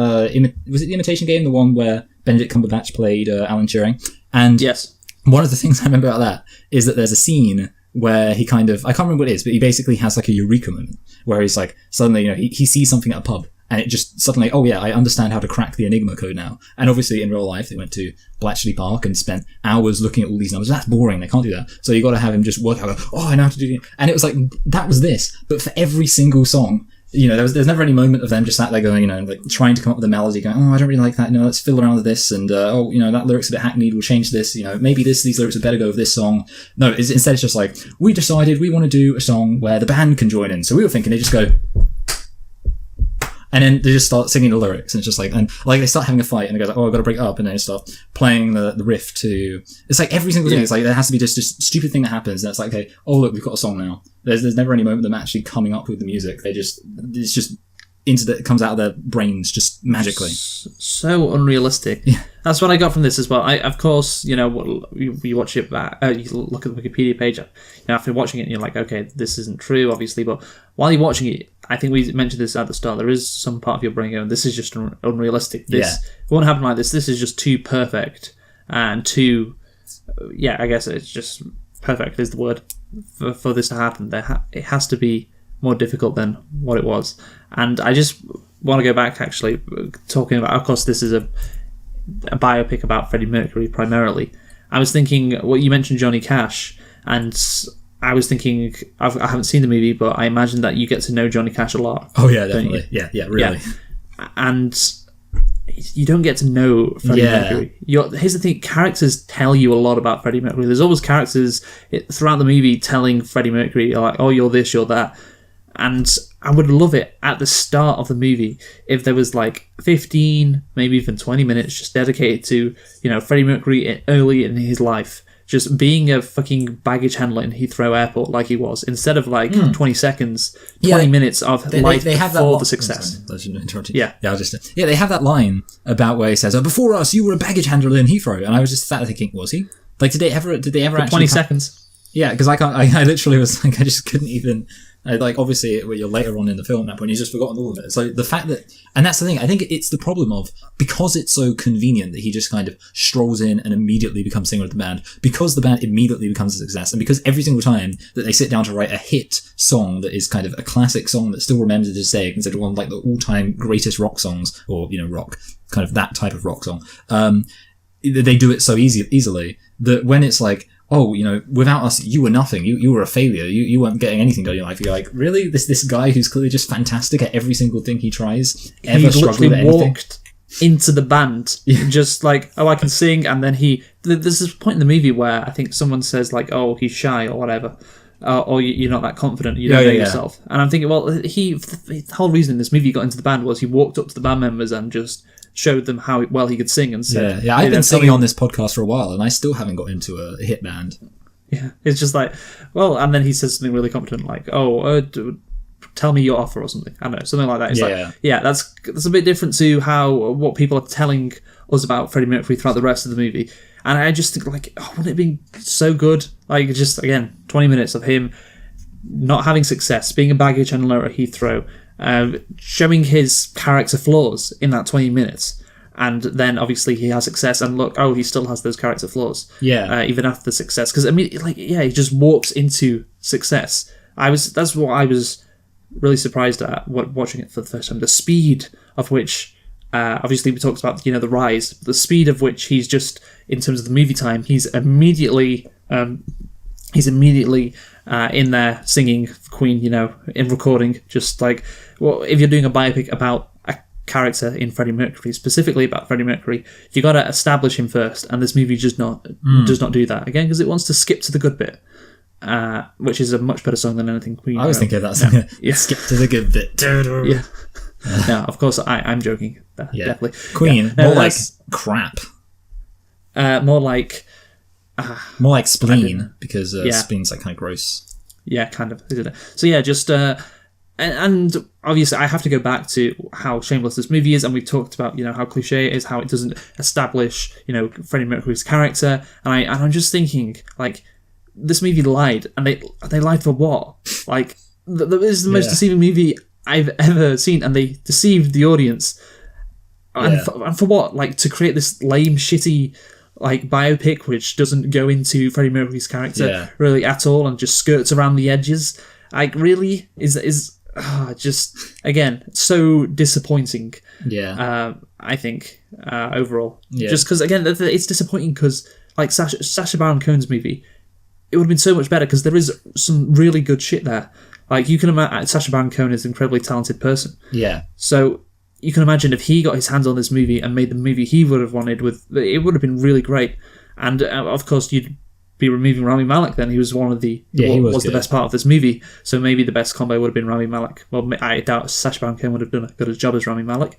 was it the Imitation Game, the one where Benedict Cumberbatch played Alan Turing? And yes, one of the things I remember about that is that there's a scene where he kind of, I can't remember what it is, but he basically has like a eureka moment where he's like, suddenly, you know, he sees something at a pub, and it just suddenly, oh yeah, I understand how to crack the Enigma code now. And obviously in real life, they went to Bletchley Park and spent hours looking at all these numbers. That's boring. They can't do that. So you got to have him just work out, oh, I know how to do it. And it was like, that was this. But for every single song, you know, there's never any moment of them just sat there going, you know, like trying to come up with a melody, going, oh, I don't really like that. You know, let's fiddle around with this. And, oh, you know, that lyric's a bit hackneyed. We'll change this. You know, maybe these lyrics would better go with this song. No, instead it's just like, we decided we want to do a song where the band can join in. So we were thinking they just go, and then they just start singing the lyrics, and it's just like, and like they start having a fight, and they go like, oh, I've got to break it up, and then they start playing the riff to, it's like every single thing, it's like there has to be just stupid thing that happens, and it's like, okay, oh look, we've got a song now. There's never any moment of them actually coming up with the music. It's just it comes out of their brains just magically. So unrealistic. Yeah. That's what I got from this as well. Of course, you know, you watch it back, you look at the Wikipedia page, you know, after watching it, and you're like, okay, this isn't true, obviously, but while you're watching it, I think we mentioned this at the start, there is some part of your brain going, this is just unrealistic. This won't happen like this. This is just too perfect, and too, I guess it's just perfect is the word for this to happen. It has to be more difficult than what it was. And I just want to go back, actually, talking about, of course, this is a biopic about Freddie Mercury primarily. I was thinking, well, you mentioned Johnny Cash, and I was thinking, I haven't seen the movie, but I imagine that you get to know Johnny Cash a lot. Oh yeah, definitely. Yeah, really. Yeah. And you don't get to know Freddie Mercury. Here's the thing, characters tell you a lot about Freddie Mercury. There's always characters throughout the movie telling Freddie Mercury, like, oh, you're this, you're that. And I would love it at the start of the movie if there was like 15, maybe even 20 minutes just dedicated to, you know, Freddie Mercury early in his life, just being a fucking baggage handler in Heathrow Airport like he was, instead of like 20 seconds, 20 minutes of life they have before that the success. They have that line about where he says, oh, before us, you were a baggage handler in Heathrow. And I was just sat there thinking, was he? Like, did they ever For actually 20 seconds. Yeah, because I literally was like, I just couldn't even, like, obviously, you're later on in the film at that point, you've just forgotten all of it. So the fact that, and that's the thing, I think it's the problem of, because it's so convenient that he just kind of strolls in and immediately becomes singer of the band, because the band immediately becomes a success, and because every single time that they sit down to write a hit song that is kind of a classic song that still remembers to this day, considered one of like the all-time greatest rock songs, or, you know, rock, kind of that type of rock song, they do it so easily that when it's like, oh, you know, without us, you were nothing. You were a failure. You weren't getting anything done in your life. You're like, really? This guy who's clearly just fantastic at every single thing he tries, ever struggling at anything? Walked into the band, just like, oh, I can sing, and then there's this point in the movie where I think someone says like, oh, he's shy or whatever, or you're not that confident, you don't know yourself. And I'm thinking, well, the whole reason this movie got into the band was he walked up to the band members and just showed them how well he could sing and said, yeah. I've been singing on this podcast for a while, and I still haven't got into a hit band. Yeah, it's just like, well, and then he says something really competent, like, tell me your offer or something. I don't know, something like that. It's that's a bit different to what people are telling us about Freddie Mercury throughout the rest of the movie. And I just think, like, wouldn't it be so good? Like, just, again, 20 minutes of him not having success, being a baggage handler at Heathrow, showing his character flaws in that 20 minutes. And then, obviously, he has success, and look, he still has those character flaws. Yeah. Even after the success. Because, I mean, he just walks into success. That's what I was really surprised at watching it for the first time. The speed of which... obviously, we talked about the rise, the speed of which he's just in terms of the movie time. He's immediately in there singing Queen. In recording. Just like, well, if you're doing a biopic about a character in Freddie Mercury, specifically about Freddie Mercury, you got to establish him first, and this movie does not do that again because it wants to skip to the good bit. Which is a much better song than anything Queen. I was thinking of that song. Yeah. Skip to the good bit. Yeah. No, of course, I'm joking. Definitely. Queen, more like crap. More like spleen, because spleen's like kind of gross. Yeah, kind of, isn't it? So yeah, just and obviously I have to go back to how shameless this movie is, and we've talked about how cliche it is, how it doesn't establish Freddie Mercury's character, and I'm just thinking, like, this movie lied, and they lied for what? Like, this is the most deceiving movie I've ever seen, and they deceived the audience. And for what? Like, to create this lame, shitty, like, biopic which doesn't go into Freddie Mercury's character really at all, and just skirts around the edges. Like, really is just, again, so disappointing. I think overall, just because, again, it's disappointing because, like, Sacha Baron Cohen's movie, it would have been so much better because there is some really good shit there. Like, you can imagine, Sacha Baron Cohen is an incredibly talented person. Yeah. So you can imagine if he got his hands on this movie and made the movie he would have wanted, it would have been really great. And of course, you'd be removing Rami Malek then. He was one of the was the best part of this movie. So maybe the best combo would have been Rami Malek. Well, I doubt Sacha Baron Cohen would have done a good job as Rami Malek.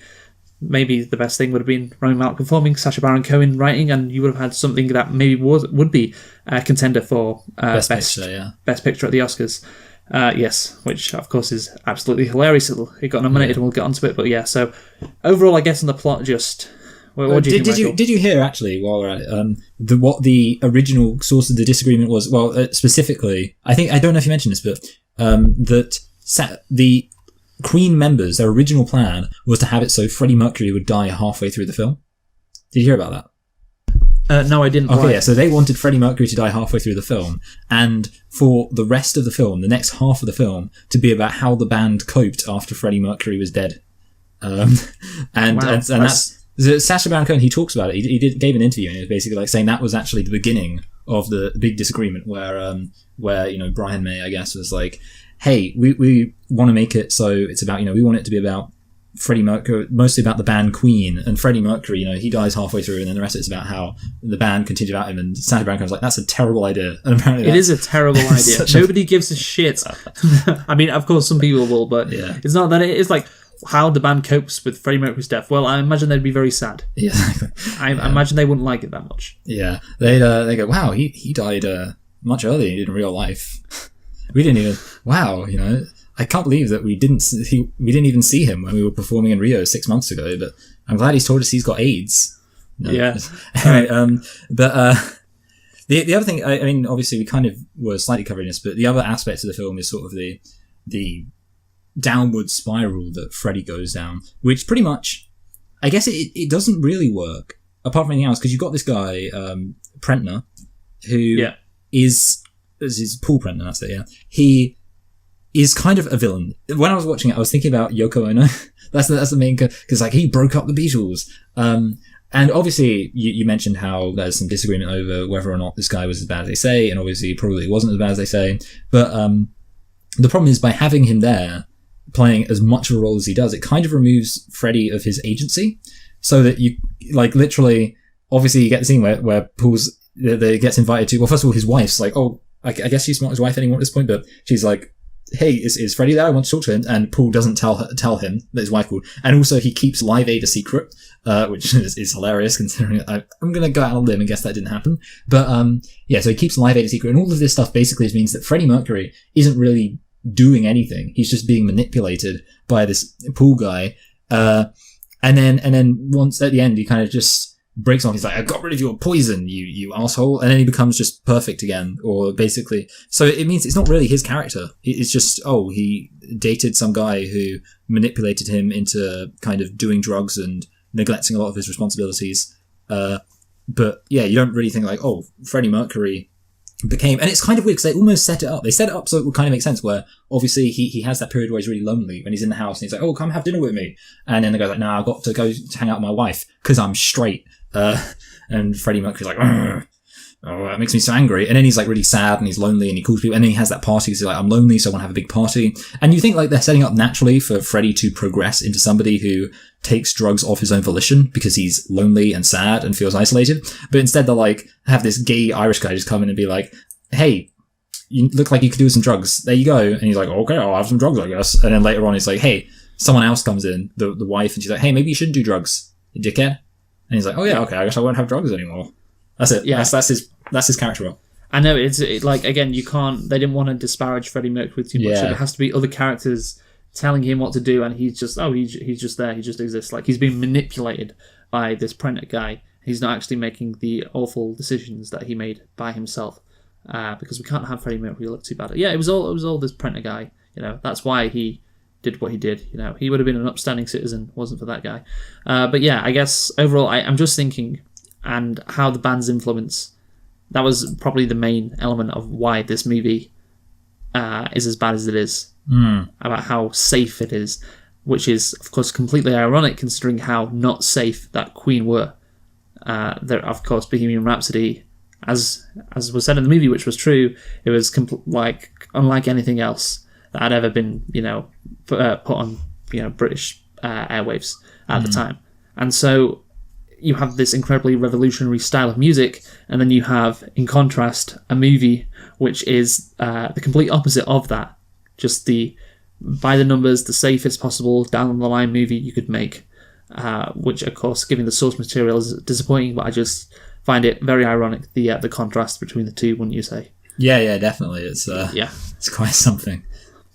Maybe the best thing would have been Rami Malek performing, Sacha Baron Cohen writing, and you would have had something that maybe would be a contender for best picture at the Oscars. Yes, which of course is absolutely hilarious. It got nominated, and we'll get onto it. But yeah, so overall, I guess on the plot, just what do you think? Did you hear actually while we're at it, what the original source of the disagreement was? Well, specifically, I don't know if you mentioned this, but the Queen members, their original plan was to have it so Freddie Mercury would die halfway through the film. Did you hear about that? No, I didn't. Okay, so they wanted Freddie Mercury to die halfway through the film, and for the rest of the film, the next half of the film, to be about how the band coped after Freddie Mercury was dead. And that's Sacha Baron Cohen. He talks about it. He gave an interview, and he was basically like saying that was actually the beginning of the big disagreement, where Brian May, I guess, was like, hey, we want to make it so it's about, we want it to be about Freddie Mercury, mostly about the band Queen, and Freddie Mercury, he dies halfway through, and then the rest of it's about how the band continued about him, and Sacha Baron Cohen's like, that's a terrible idea. And apparently it is a terrible idea. Nobody gives a shit. I mean, of course, some people will, but it's not that. It's like how the band copes with Freddie Mercury's death. Well, I imagine they'd be very sad. Yeah, exactly. I imagine they wouldn't like it that much. Yeah, they go, wow, he died much earlier than he did in real life. We didn't even, I can't believe that we didn't even see him when we were performing in Rio 6 months ago, but I'm glad he's told us he's got AIDS. No. Yeah. Anyway, the other thing, I mean, obviously we kind of were slightly covering this, but the other aspect of the film is sort of the downward spiral that Freddie goes down, which pretty much, I guess it doesn't really work, apart from anything else, because you've got this guy, Prentner, who is Paul Prentner, that's it, yeah. He is kind of a villain. When I was watching it, I was thinking about Yoko Ono. that's the main, because he broke up the Beatles. And obviously, you mentioned how there's some disagreement over whether or not this guy was as bad as they say, and obviously probably wasn't as bad as they say. But the problem is, by having him there, playing as much of a role as he does, it kind of removes Freddie of his agency, so that you, literally, obviously you get the scene where Paul's, gets invited to, well, first of all, his wife's like, oh, I guess she's not his wife anymore at this point, but she's like, hey, is Freddie there? I want to talk to him. And Paul doesn't tell him that his wife called. And also he keeps Live Aid a secret, which is hilarious considering I'm going to go out on a limb and guess that didn't happen. But so he keeps Live Aid a secret. And all of this stuff basically means that Freddie Mercury isn't really doing anything. He's just being manipulated by this Paul guy. And then once at the end, he kind of just breaks off. He's like, I got rid of your poison, you asshole. And then he becomes just perfect again, or basically. So it means it's not really his character. It's just, he dated some guy who manipulated him into kind of doing drugs and neglecting a lot of his responsibilities. But yeah, you don't really think like, Freddie Mercury became, and it's kind of weird because they almost set it up. They set it up so it would kind of make sense where obviously he has that period where he's really lonely when he's in the house and he's like, come have dinner with me. And then the guy's like, I've got to go hang out with my wife because I'm straight. And Freddie Mercury's like, that makes me so angry. And then he's like really sad and he's lonely and he calls people and then he has that party because he's like, I'm lonely, so I want to have a big party. And you think like they're setting up naturally for Freddie to progress into somebody who takes drugs off his own volition because he's lonely and sad and feels isolated. But instead they'll like have this gay Irish guy just come in and be like, hey, you look like you could do some drugs. There you go. And he's like, okay, I'll have some drugs, I guess. And then later on he's like, hey, someone else comes in, the wife, and she's like, hey, maybe you shouldn't do drugs, you dickhead. And he's like, oh yeah, okay, I guess I won't have drugs anymore. That's it. Yeah, that's his character role. I know like again, you can't. They didn't want to disparage Freddie Mercury too much. Yeah. So there has to be other characters telling him what to do, and he's just he's just there. He just exists. Like he's being manipulated by this Prentice guy. He's not actually making the awful decisions that he made by himself. Because we can't have Freddie Mercury look too bad. Yeah, it was all this Prentice guy. That's why he did what he did. He would have been an upstanding citizen wasn't for that guy. But yeah, I guess overall I'm just thinking and how the band's influence, that was probably the main element of why this movie is as bad as it is. About how safe it is, which is of course completely ironic considering how not safe that Queen were. There, of course, Bohemian Rhapsody, as was said in the movie, which was true, it was unlike anything else that had ever been, put on, British airwaves at the time. And so you have this incredibly revolutionary style of music, and then you have, in contrast, a movie which is the complete opposite of that. Just by the numbers, the safest possible down-the-line movie you could make, which, of course, given the source material is disappointing, but I just find it very ironic, the contrast between the two, wouldn't you say? Yeah, definitely. It's quite something.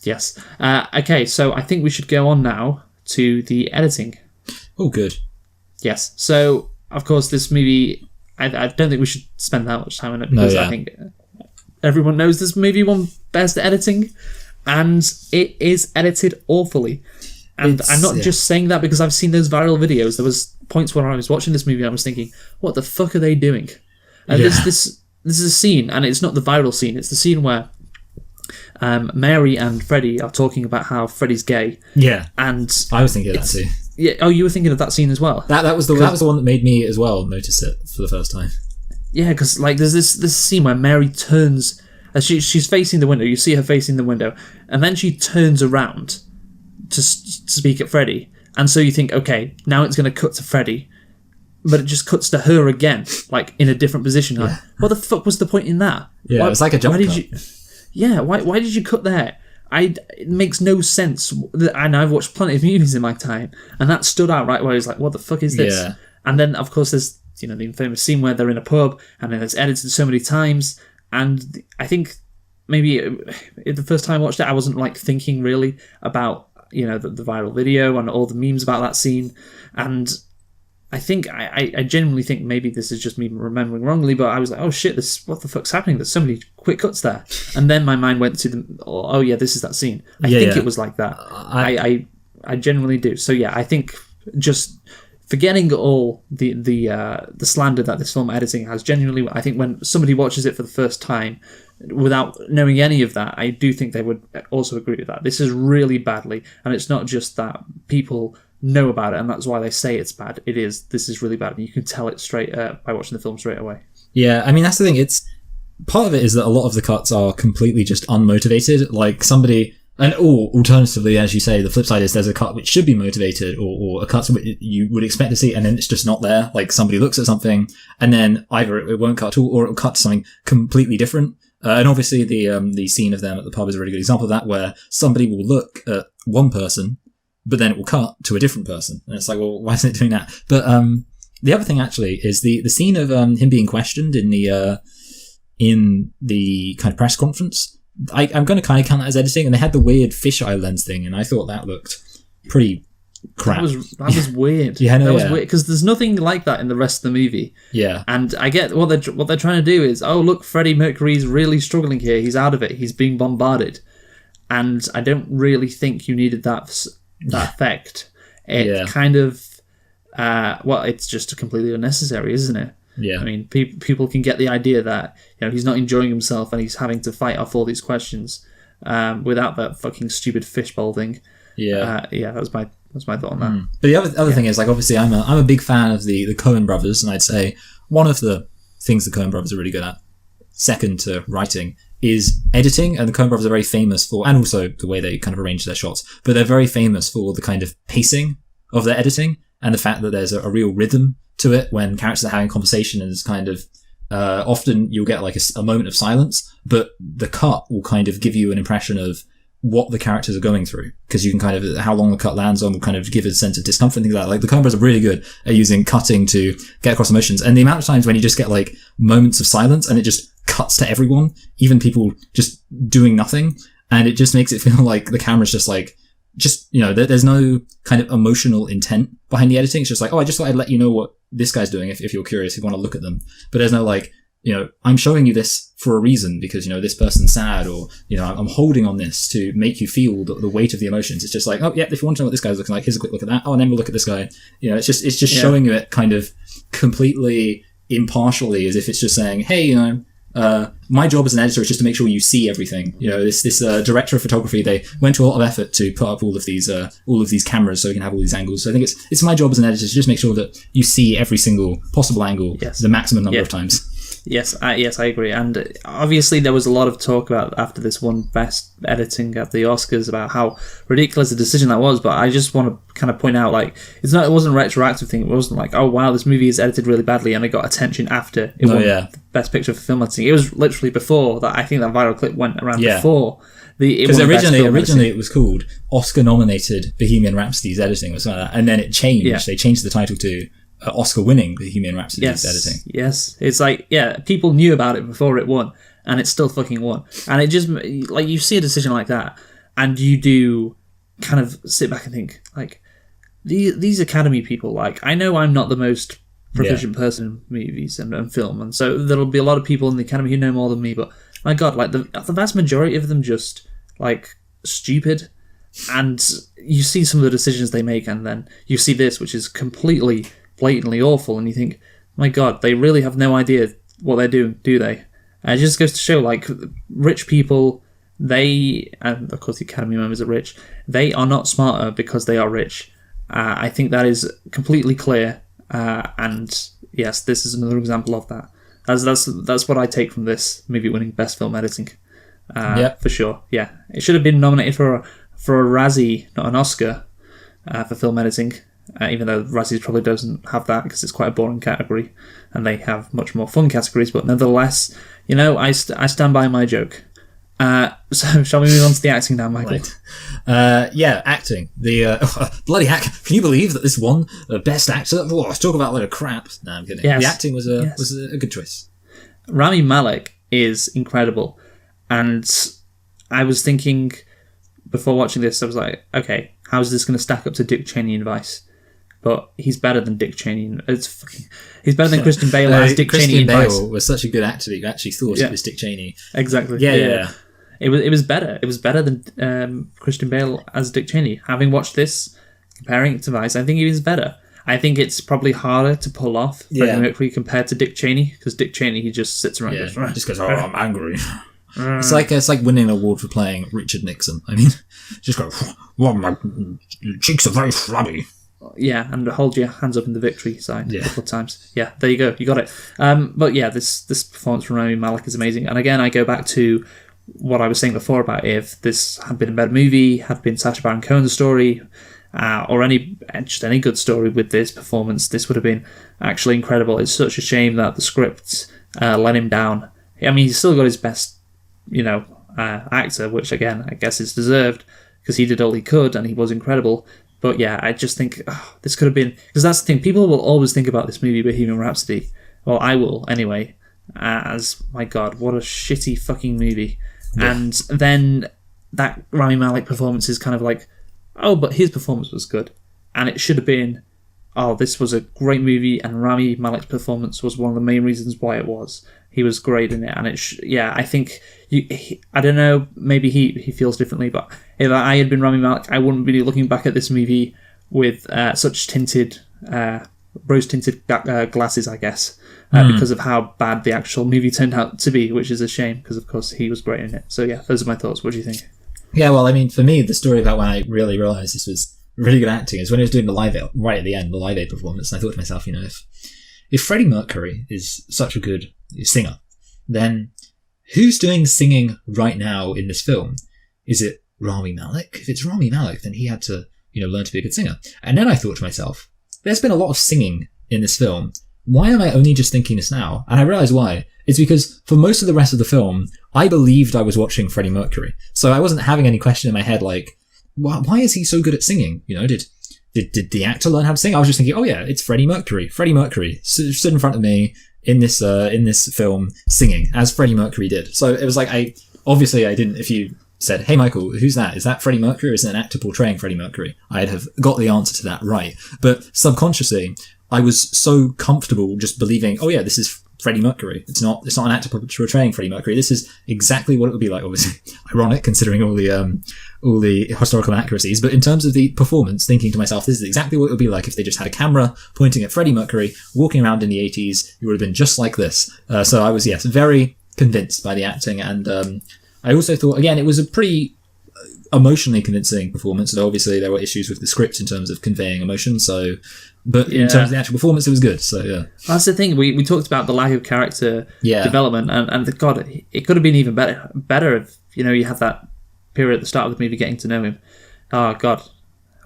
Yes. Okay, so I think we should go on now to the editing. Oh, good. Yes. So, of course, this movie, I don't think we should spend that much time on it because I think everyone knows this movie won Best Editing, and it is edited awfully. And I'm not just saying that because I've seen those viral videos. There was points where I was watching this movie and I was thinking, what the fuck are they doing? And this is a scene, and it's not the viral scene, it's the scene where Mary and Freddie are talking about how Freddie's gay. Yeah. And I was thinking of that too. Yeah. Oh, you were thinking of that scene as well? That was the one that made me as well notice it for the first time. Yeah, because like there's this scene where Mary turns, she's facing the window. You see her facing the window, and then she turns around to speak at Freddie, and so you think, okay, now it's going to cut to Freddie, but it just cuts to her again, like in a different position. Like, what the fuck was the point in that? Yeah, it's like a jump cut. Why did you cut there? It makes no sense. And I've watched plenty of movies in my time, and that stood out right where I was like, what the fuck is this? Yeah. And then, of course, there's the infamous scene where they're in a pub, and then it's edited so many times, and I think maybe the first time I watched it, I wasn't like thinking really about the viral video and all the memes about that scene, and I think I genuinely think maybe this is just me remembering wrongly, but I was like, oh shit, what the fuck's happening? There's so many quick cuts there, and then my mind went to this is that scene. I think it was like that. I genuinely do. So yeah, I think just forgetting all the slander that this film editing has, genuinely, I think when somebody watches it for the first time without knowing any of that, I do think they would also agree with that. This is really badly, and it's not just that people know about it and that's why they say it's bad. This is really bad, and you can tell it straight by watching the film straight away. Yeah, I mean, that's the thing. It's part of it is that a lot of the cuts are completely just unmotivated. Like somebody, and alternatively, as you say, the flip side is there's a cut which should be motivated, or a cut you would expect to see, and then it's just not there. Like somebody looks at something, and then either it won't cut at all, or it'll cut to something completely different. And obviously the scene of them at the pub is a really good example of that, where somebody will look at one person, but then it will cut to a different person. And it's like, well, why isn't it doing that? But the other thing actually is the scene of him being questioned in the kind of press conference. I'm going to kind of count that as editing, and they had the weird fisheye lens thing, and I thought that looked pretty crap. That was weird. Yeah, no, that was weird because there's nothing like that in the rest of the movie. Yeah, and I get what they're trying to do is, oh look, Freddie Mercury's really struggling here. He's out of it. He's being bombarded, and I don't really think you needed that effect. It kind of, it's just completely unnecessary, isn't it? Yeah. I mean, people can get the idea that he's not enjoying himself and he's having to fight off all these questions without that fucking stupid fishbowl thing. Yeah. That's my thought on that. But the other thing is, like, obviously I'm a big fan of the Coen brothers, and I'd say one of the things the Coen brothers are really good at, second to writing, is editing. And the Coen brothers are very famous for, and also the way they kind of arrange their shots, but they're very famous for the kind of pacing of their editing and the fact that there's a real rhythm to it when characters are having a conversation, and it's kind of often you'll get like a moment of silence, but the cut will kind of give you an impression of what the characters are going through, because you can kind of, how long the cut lands on will kind of give a sense of discomfort and things like that. Like, the Coen brothers are really good at using cutting to get across emotions, and the amount of times when you just get like moments of silence and it just cuts to everyone, even people just doing nothing, and it just makes it feel like the camera's just like, there's no kind of emotional intent behind the editing. It's just like, oh, I just thought I'd let you know what this guy's doing if you're curious, if you want to look at them. But there's no like, I'm showing you this for a reason because, this person's sad, or, I'm holding on this to make you feel the weight of the emotions. It's just like, oh yeah, if you want to know what this guy's looking like, here's a quick look at that. Oh, and then we'll look at this guy. It's just showing you it kind of completely impartially, as if it's just saying, hey, my job as an editor is just to make sure you see everything. This director of photography, they went to a lot of effort to put up all of these cameras so we can have all these angles. So I think it's my job as an editor to just make sure that you see every single possible angle, the maximum number of times. Yes, I agree. And obviously there was a lot of talk about, after this one best editing at the Oscars, about how ridiculous a decision that was. But I just want to kind of point out, like, it wasn't a retroactive thing. It wasn't like, oh wow, this movie is edited really badly and it got attention after it won Best Picture for film editing. It was literally before that. I think that viral clip went around before. Because originally it was called Oscar-nominated Bohemian Rhapsody's editing or something like that, and then it changed. Yeah. They changed the title to Oscar-winning Bohemian Rhapsody's editing. Yes, it's like, people knew about it before it won, and it still fucking won. And it just, like, you see a decision like that, and you do kind of sit back and think, like, these Academy people, like, I know I'm not the most proficient person in movies and film, and so there'll be a lot of people in the Academy who know more than me, but my God, like, the vast majority of them just, like, stupid. And you see some of the decisions they make, and then you see this, which is completely blatantly awful, and you think, my God, they really have no idea what they're doing, do they? And it just goes to show, like, rich people, and of course the Academy members are rich, they are not smarter because they are rich. I think that is completely clear, and yes, this is another example of that. That's what I take from this movie winning Best Film Editing, for sure. Yeah, it should have been nominated for a Razzie, not an Oscar, for film editing. Even though Razzies probably doesn't have that because it's quite a boring category, and they have much more fun categories. But nevertheless, I stand by my joke. So shall we move on to the acting now, Michael? Right. Acting. The bloody hack! Can you believe that this won Best Actor? Oh, let's talk about a load of crap. No, I'm kidding. Yes. The acting was a good choice. Rami Malek is incredible, and I was thinking before watching this, I was like, okay, how is this going to stack up to Dick Cheney in Vice? But he's better than Dick Cheney. He's better than Christian Bale as Dick Cheney in Vice. Christian Bale was such a good actor that you actually thought it was Dick Cheney. Exactly. Yeah. It was better. It was better than Christian Bale as Dick Cheney. Having watched this, comparing it to Vice, I think it is better. I think it's probably harder to pull off Freddie Mercury compared to Dick Cheney, because Dick Cheney, he just sits around and just goes, oh, I'm angry. It's like winning an award for playing Richard Nixon. I mean, just go, well, my cheeks are very flabby. Yeah, and hold your hands up in the victory sign a couple of times. Yeah, there you go. You got it. But yeah, this performance from Rami Malek is amazing. And again, I go back to what I was saying before about if this had been a better movie, had been Sacha Baron Cohen's story, or any good story with this performance, this would have been actually incredible. It's such a shame that the script let him down. I mean, he's still got his best actor, which again I guess is deserved because he did all he could and he was incredible. But yeah, I just think this could have been, because that's the thing, people will always think about this movie Bohemian Rhapsody. Well, I will anyway. As, my God, what a shitty fucking movie. Yeah. And then that Rami Malek performance is kind of like, oh, but his performance was good. And it should have been, oh, this was a great movie, and Rami Malek's performance was one of the main reasons why it was. He was great in it, and I think, I don't know, maybe he feels differently, but if I had been Rami Malek, I wouldn't be looking back at this movie with such tinted, rose-tinted glasses, I guess. Because of how bad the actual movie turned out to be, which is a shame, because of course he was great in it. So yeah, those are my thoughts. What do you think? Yeah, well, I mean, for me, the story about when I really realised this was really good acting is when he was doing the Live Aid, right at the end, the Live Aid performance, and I thought to myself, if Freddie Mercury is such a good singer, then who's doing singing right now in this film? Is it Rami Malek? If it's Rami Malek, then he had to, learn to be a good singer. And then I thought to myself, there's been a lot of singing in this film. Why am I only just thinking this now? And I realised why. It's because for most of the rest of the film, I believed I was watching Freddie Mercury. So I wasn't having any question in my head like, why is he so good at singing? Did the actor learn how to sing? I was just thinking, oh yeah, it's Freddie Mercury. Freddie Mercury stood in front of me in this film singing as Freddie Mercury did. So it was like, I didn't, if you said, hey Michael, who's that? Is that Freddie Mercury or is it an actor portraying Freddie Mercury? I'd have got the answer to that right. But subconsciously, I was so comfortable just believing, oh yeah, this is Freddie Mercury. It's not an actor portraying Freddie Mercury. This is exactly what it would be like. Obviously, ironic considering all the historical inaccuracies. But in terms of the performance, thinking to myself, this is exactly what it would be like if they just had a camera pointing at Freddie Mercury walking around in the 80s. It would have been just like this. So I was, yes, very convinced by the acting, and I also thought, again, it was a pretty emotionally convincing performance. So obviously there were issues with the script in terms of conveying emotion. But in terms of the actual performance, it was good. So yeah, that's the thing. We talked about the lack of character development, and God, it could have been even better if you had that period at the start of the movie getting to know him. Oh God,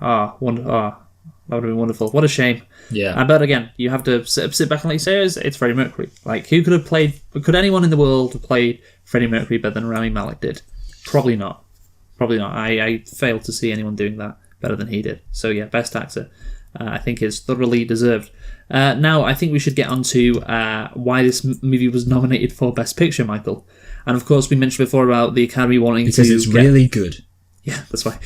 that would have been wonderful. What a shame. Yeah. But again, you have to sit back and let you say it's Freddie Mercury. Like, who could have played? Could anyone in the world have played Freddie Mercury better than Rami Malek did? Probably not. I failed to see anyone doing that better than he did. So yeah, best actor. I think is thoroughly deserved. Now, I think we should get on to why this movie was nominated for Best Picture, Michael. And of course, we mentioned before about the Academy wanting because to... Because it's really good. Yeah, that's why.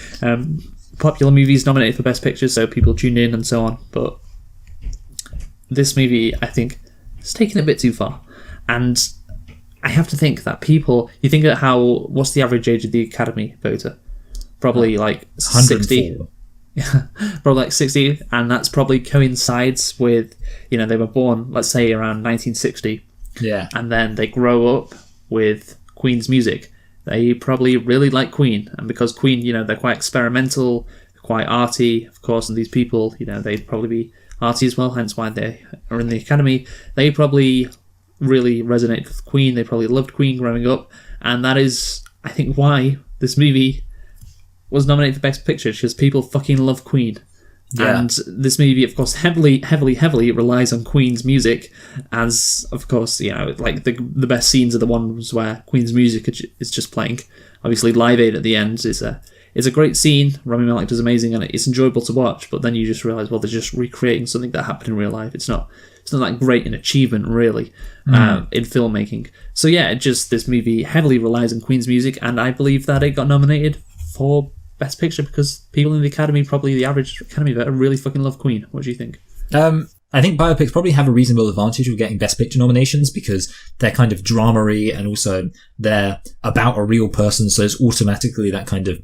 Popular movies nominated for Best Picture, so people tuned in and so on. But this movie, I think, is taken a bit too far. And I have to think that people... You think at what's the average age of the Academy voter? Probably like 60. Yeah, probably like 60, and that's probably coincides with, they were born, let's say, around 1960. Yeah. And then they grow up with Queen's music. They probably really like Queen, and because Queen, they're quite experimental, quite arty, of course, and these people, they'd probably be arty as well, hence why they are in the Academy. They probably really resonate with Queen. They probably loved Queen growing up, and that is, I think, why this movie was nominated for Best Picture, because people fucking love Queen. Yeah. And this movie, of course, heavily relies on Queen's music, as, of course, like the best scenes are the ones where Queen's music is just playing. Obviously, Live Aid at the end is a great scene. Rami Malek does amazing, and it's enjoyable to watch, but then you just realise, well, they're just recreating something that happened in real life. It's not that great an achievement, really, in filmmaking. So yeah, this movie heavily relies on Queen's music, and I believe that it got nominated for Best Picture because people in the Academy, probably the average Academy voter, really fucking love Queen. What do you think? I think biopics probably have a reasonable advantage of getting Best Picture nominations because they're kind of drama-y and also they're about a real person, so it's automatically that kind of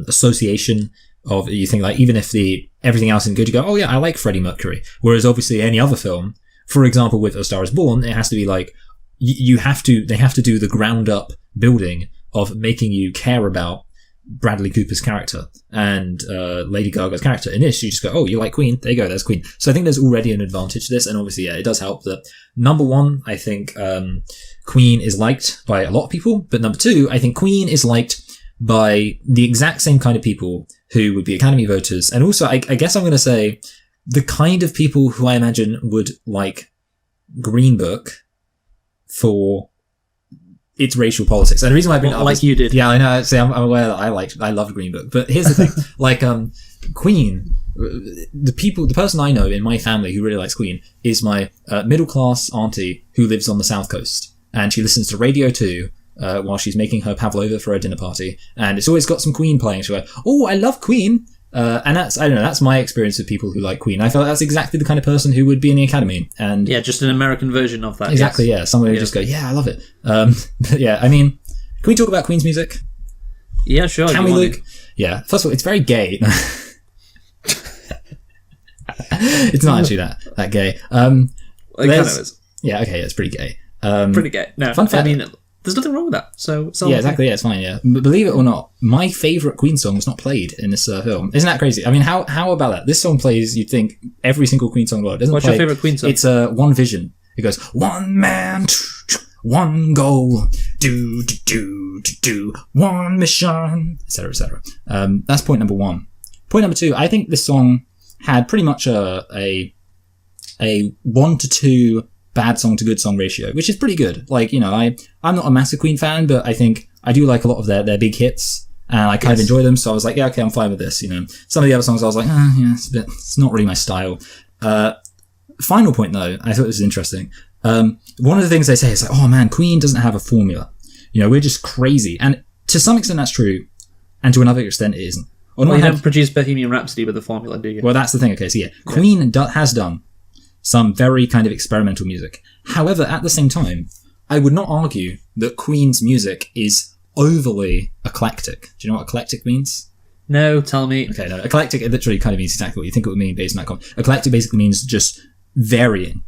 association of, you think, like, even if everything else is good, you go, oh yeah, I like Freddie Mercury. Whereas obviously any other film, for example with A Star Is Born, it has to be like, they have to do the ground up building of making you care about Bradley Cooper's character and Lady Gaga's character. In this, you just go, oh, you like Queen? There you go, there's Queen. So I think there's already an advantage to this, and obviously, yeah, it does help that, number one, I think Queen is liked by a lot of people, but number two, I think Queen is liked by the exact same kind of people who would be Academy voters, and also, I guess I'm going to say, the kind of people who I imagine would like Green Book for it's racial politics. And the reason why I bring it up like is, you did. Yeah, I know. See, I'm aware that I loved Green Book, but here's the thing: like, Queen. The person I know in my family who really likes Queen is my middle class auntie who lives on the south coast, and she listens to Radio 2 while she's making her pavlova for her dinner party, and it's always got some Queen playing. She's like, "Oh, I love Queen." And that's, I don't know, that's my experience with people who like Queen. I feel like that's exactly the kind of person who would be in the Academy. And yeah, just an American version of that. Exactly, yes. Yeah. Someone who just go, yeah, I love it. But yeah, I mean, can we talk about Queen's music? Yeah, sure. Can we, Luke? Yeah. First of all, it's very gay. It's not actually that gay. It kind of is. Yeah, okay, it's pretty gay. Pretty gay. No, fun fact. I mean, there's nothing wrong with that. So yeah, exactly. Yeah, it's fine. Yeah, but believe it or not, my favorite Queen song was not played in this film. Isn't that crazy? I mean, how about that? This song plays. You'd think every single Queen song in the world. What's your favorite Queen song? It's One Vision. It goes, one man, one goal, do, one mission, etc., etc. That's point number one. Point number two. I think this song had pretty much a 1 to 2 bad song to good song ratio, which is pretty good. Like, you know, I'm not a massive Queen fan, but I think I do like a lot of their big hits, and I kind of enjoy them. So I was like, yeah, okay, I'm fine with this. You know, some of the other songs I was like, yeah, it's not really my style. Final point though, I thought this was interesting. One of the things they say is like, oh man, Queen doesn't have a formula. You know, we're just crazy, and to some extent that's true, and to another extent it isn't. Well, you don't produce Bohemian Rhapsody with a formula, do you? Well, that's the thing. Okay, so yeah, Queen has done some very kind of experimental music. However, at the same time, I would not argue that Queen's music is overly eclectic. Do you know what eclectic means? No, tell me. Okay, no, eclectic, it literally kind of means exactly what you think it would mean based on that comment. Eclectic basically means just varying.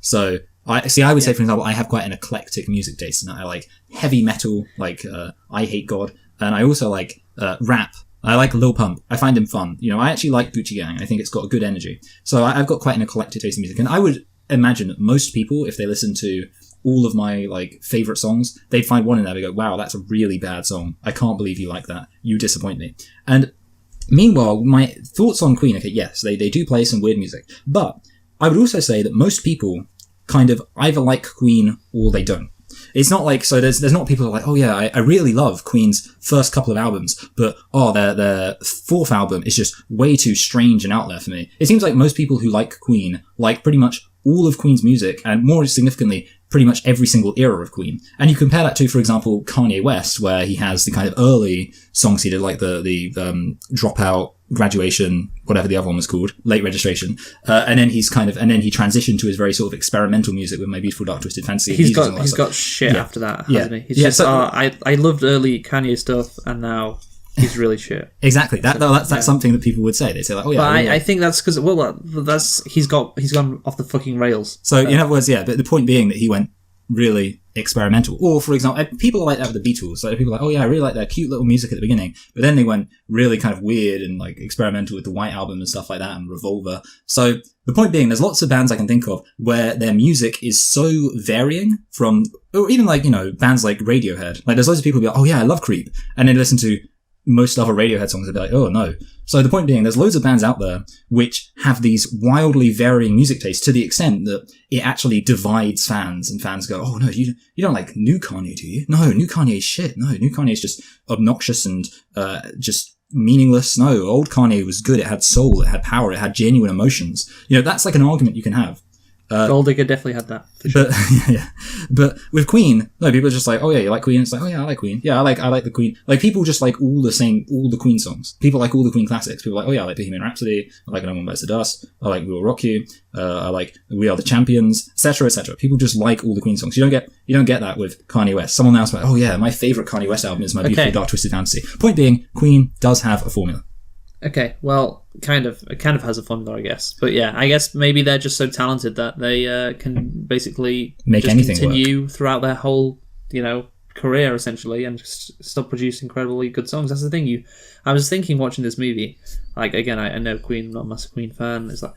So I would say, for example, I have quite an eclectic music taste, and I like heavy metal, like I Hate God, and I also like rap. I like Lil Pump. I find him fun. You know, I actually like Gucci Gang. I think it's got a good energy. So I've got quite an eclectic taste in music. And I would imagine that most people, if they listen to all of my like favorite songs, they'd find one in there and go, wow, that's a really bad song. I can't believe you like that. You disappoint me. And meanwhile, my thoughts on Queen, okay, yes, they do play some weird music. But I would also say that most people kind of either like Queen or they don't. It's not like, so there's not people who are like, oh yeah, I really love Queen's first couple of albums, but their fourth album is just way too strange and out there for me. It seems like most people who like Queen like pretty much all of Queen's music, and more significantly, pretty much every single era of Queen. And you compare that to, for example, Kanye West, where he has the kind of early songs he did, like the Dropout, Graduation, whatever the other one was called, Late Registration, and then he transitioned to his very sort of experimental music with My Beautiful Dark Twisted Fantasy. He's got shit after that, hasn't he? He's just, I loved early Kanye stuff, and now he's really shit. Exactly. That's something that people would say. They say like, oh yeah. But I think that's because he's gone off the fucking rails. So in other words, yeah. But the point being that he went really experimental. Or for example, people are like that with the Beatles. Like people are like, oh yeah, I really like their cute little music at the beginning, but then they went really kind of weird and like experimental with the White Album and stuff like that, and Revolver. So the point being, there's lots of bands I can think of where their music is so varying from, or even like, you know, bands like Radiohead. Like there's loads of people who be like, oh yeah, I love Creep, and then listen to most other Radiohead songs and be like, oh no. So the point being, there's loads of bands out there which have these wildly varying music tastes to the extent that it actually divides fans, and fans go, oh no, you don't like new Kanye, do you? No, new Kanye is shit. No, new Kanye is just obnoxious and just meaningless. No, old Kanye was good. It had soul, it had power, it had genuine emotions. You know, that's like an argument you can have. Gold Digger definitely had that. For sure. But with Queen, no, people are just like, oh yeah, you like Queen? It's like, oh yeah, I like Queen. Yeah, I like the Queen. Like people just like all the Queen songs. People like all the Queen classics. People are like, oh yeah, I like Bohemian Rhapsody. I like No One Bites the Dust. I like We Will Rock You. I like We Are the Champions, etc., etc. People just like all the Queen songs. You don't get that with Kanye West. Someone else like, oh yeah, my favorite Kanye West album is My Beautiful Dark Twisted Fantasy. Point being, Queen does have a formula. Okay, well, it kind of has a formula, I guess. But yeah, I guess maybe they're just so talented that they can basically make just anything continue work throughout their whole, you know, career essentially, and just still produce incredibly good songs. That's the thing. I was thinking watching this movie, like again, I know Queen, I'm not a massive Queen fan. It's like,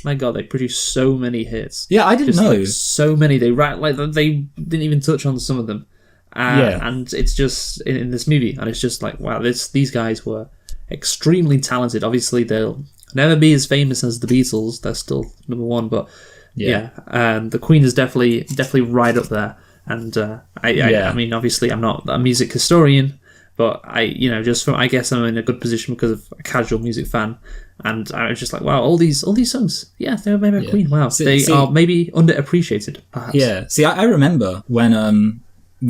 my God, they produced so many hits. Yeah, I didn't know. Like, so many. They didn't even touch on some of them. And it's just in this movie, and it's just like, wow, these guys were extremely talented. Obviously, they'll never be as famous as the Beatles. They're still number one, but yeah, the Queen is definitely right up there. And I mean, obviously, I'm not a music historian, but I guess I'm in a good position because of a casual music fan, and I was just like, wow, all these songs, yeah, they were made by Queen. Wow, they are maybe underappreciated, perhaps. Yeah. See, I remember when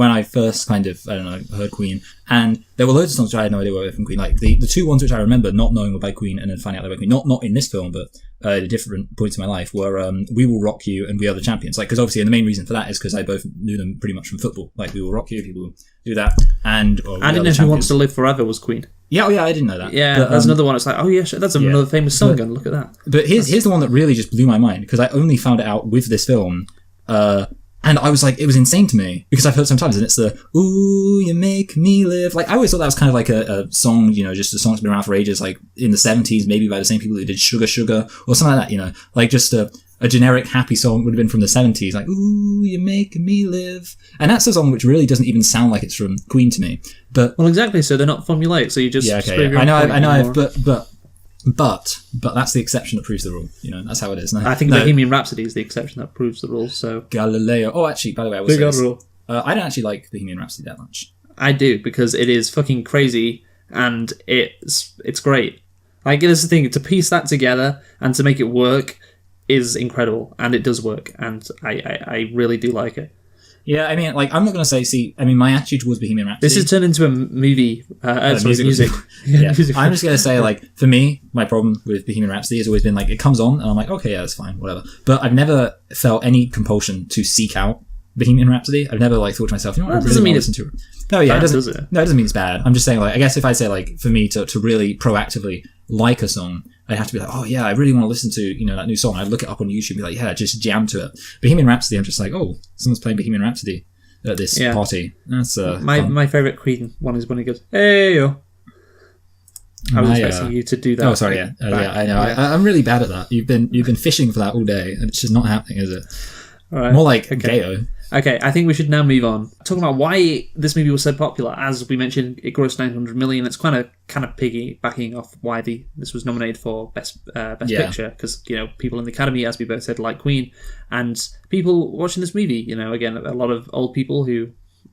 I first kind of, I don't know, heard Queen, and there were loads of songs which I had no idea were from Queen. Like the two ones which I remember not knowing were by Queen and then finding out they were by Queen, not in this film, but at different points in my life, were We Will Rock You and We Are the Champions. Like, because obviously, and the main reason for that is because I both knew them pretty much from football. Like, We Will Rock You, people do that, and I didn't know Who Wants to Live Forever was Queen. Yeah, I didn't know that. Yeah, there's another one. It's like, oh yeah, that's another famous song, and look at that. But here's the one that really just blew my mind, because I only found it out with this film. And I was like, it was insane to me, because I've heard it sometimes, and it's the, ooh, you make me live. Like, I always thought that was kind of like a song, just a song that's been around for ages, like in the 70s, maybe by the same people who did Sugar Sugar, or something like that, like just a generic happy song would have been from the 70s, like, ooh, you make me live. And that's a song which really doesn't even sound like it's from Queen to me. But well, exactly, so they're not formulaic, so you just... Yeah, okay, yeah. I know, but that's the exception that proves the rule. That's how it is. I think Bohemian Rhapsody is the exception that proves the rule. So Galileo. Oh, actually, by the way, I will say this. I don't actually like Bohemian Rhapsody that much. I do, because it is fucking crazy and it's great. Like, that's the thing, to piece that together and to make it work is incredible, and it does work, and I really do like it. Yeah, I mean, like, I'm not going to say, my attitude towards Bohemian Rhapsody... This has turned into a movie... music. Yeah. I'm just going to say, like, for me, my problem with Bohemian Rhapsody has always been, like, it comes on, and I'm like, okay, yeah, that's fine, whatever. But I've never felt any compulsion to seek out Bohemian Rhapsody. I've never, like, thought to myself, I really want to listen to it. No, yeah, it doesn't mean it's bad. I'm just saying, like, I guess if I say, like, for me to really proactively like a song, I'd have to be like, oh yeah, I really want to listen to, that new song. I'd look it up on YouTube and be like, yeah, just jam to it. Bohemian Rhapsody, I'm just like, oh, someone's playing Bohemian Rhapsody at this party. That's my favourite Queen one is when he goes, hey yo. I was expecting you to do that. Oh, sorry, yeah. I know. I'm really bad at that. You've been fishing for that all day, and it's just not happening, is it? All right. More like Gayo. Okay, I think we should now move on. Talking about why this movie was so popular. As we mentioned, it grossed 900 million. It's kind of piggybacking off why this was nominated for Best Picture, because people in the Academy, as we both said, like Queen, and people watching this movie. Again, a lot of old people who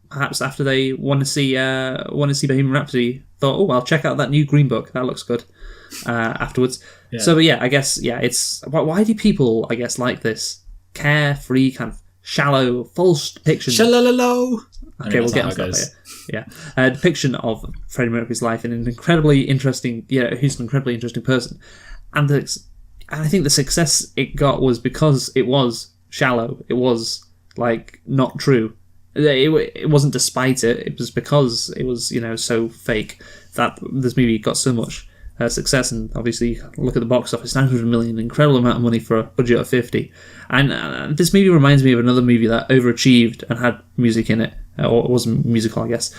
perhaps after they want to see Bohemian Rhapsody thought, oh, I'll check out that new Green Book. That looks good. Afterwards. Yeah. So, I guess it's why do people, I guess, like this carefree kind of shallow, false depiction. Shalalalo. Okay, we'll get on to that later. Yeah, depiction of Freddie Mercury's life in an incredibly interesting. He's an incredibly interesting person, and I think the success it got was because it was shallow. It was like not true. It wasn't despite it. It was because it was so fake that this movie got so much success. And obviously, look at the box office, 900 million, incredible amount of money for a budget of 50. And this movie reminds me of another movie that overachieved and had music in it, or it wasn't musical, I guess,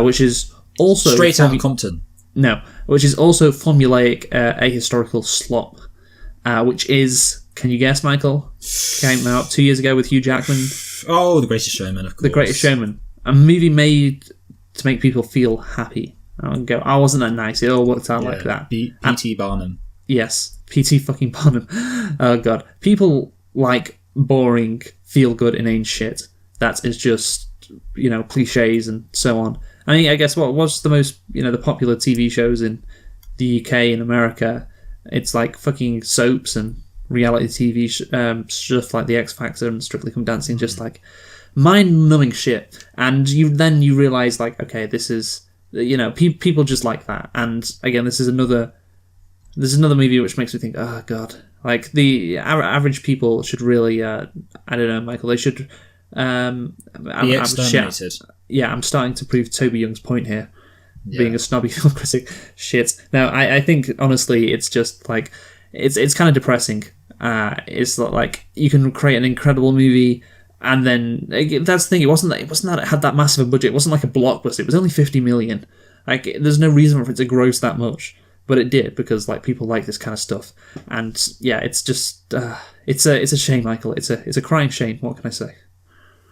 which is also Straight Outta Compton. No, which is also formulaic, ahistorical slop, which is, can you guess, Michael? Came out 2 years ago with Hugh Jackman. Oh, The Greatest Showman, of course. The Greatest Showman, a movie made to make people feel happy. And go, oh, wasn't that nice? It all worked out like that. P.T. Barnum. Yes, P.T. fucking Barnum. Oh, God. People like boring, feel-good, inane shit that is just, cliches and so on. I mean, I guess what was the most, the popular TV shows in the UK and America, it's like fucking soaps and reality TV stuff like The X Factor and Strictly Come Dancing, just like mind-numbing shit. And you realise, like, okay, this is... people just like that. And again, this is another movie which makes me think, oh god, like the average people should really I don't know, Michael, they should be exterminated. I'm starting to prove Toby Young's point here, being a snobby film critic. Shit. Now I think honestly it's just like it's kind of depressing. It's like you can create an incredible movie, and then that's the thing. It wasn't that it had that massive a budget. It wasn't like a blockbuster. It was only 50 million. Like, there's no reason for it to gross that much, but it did because like people like this kind of stuff. And it's just it's a shame, Michael. It's a crying shame. What can I say?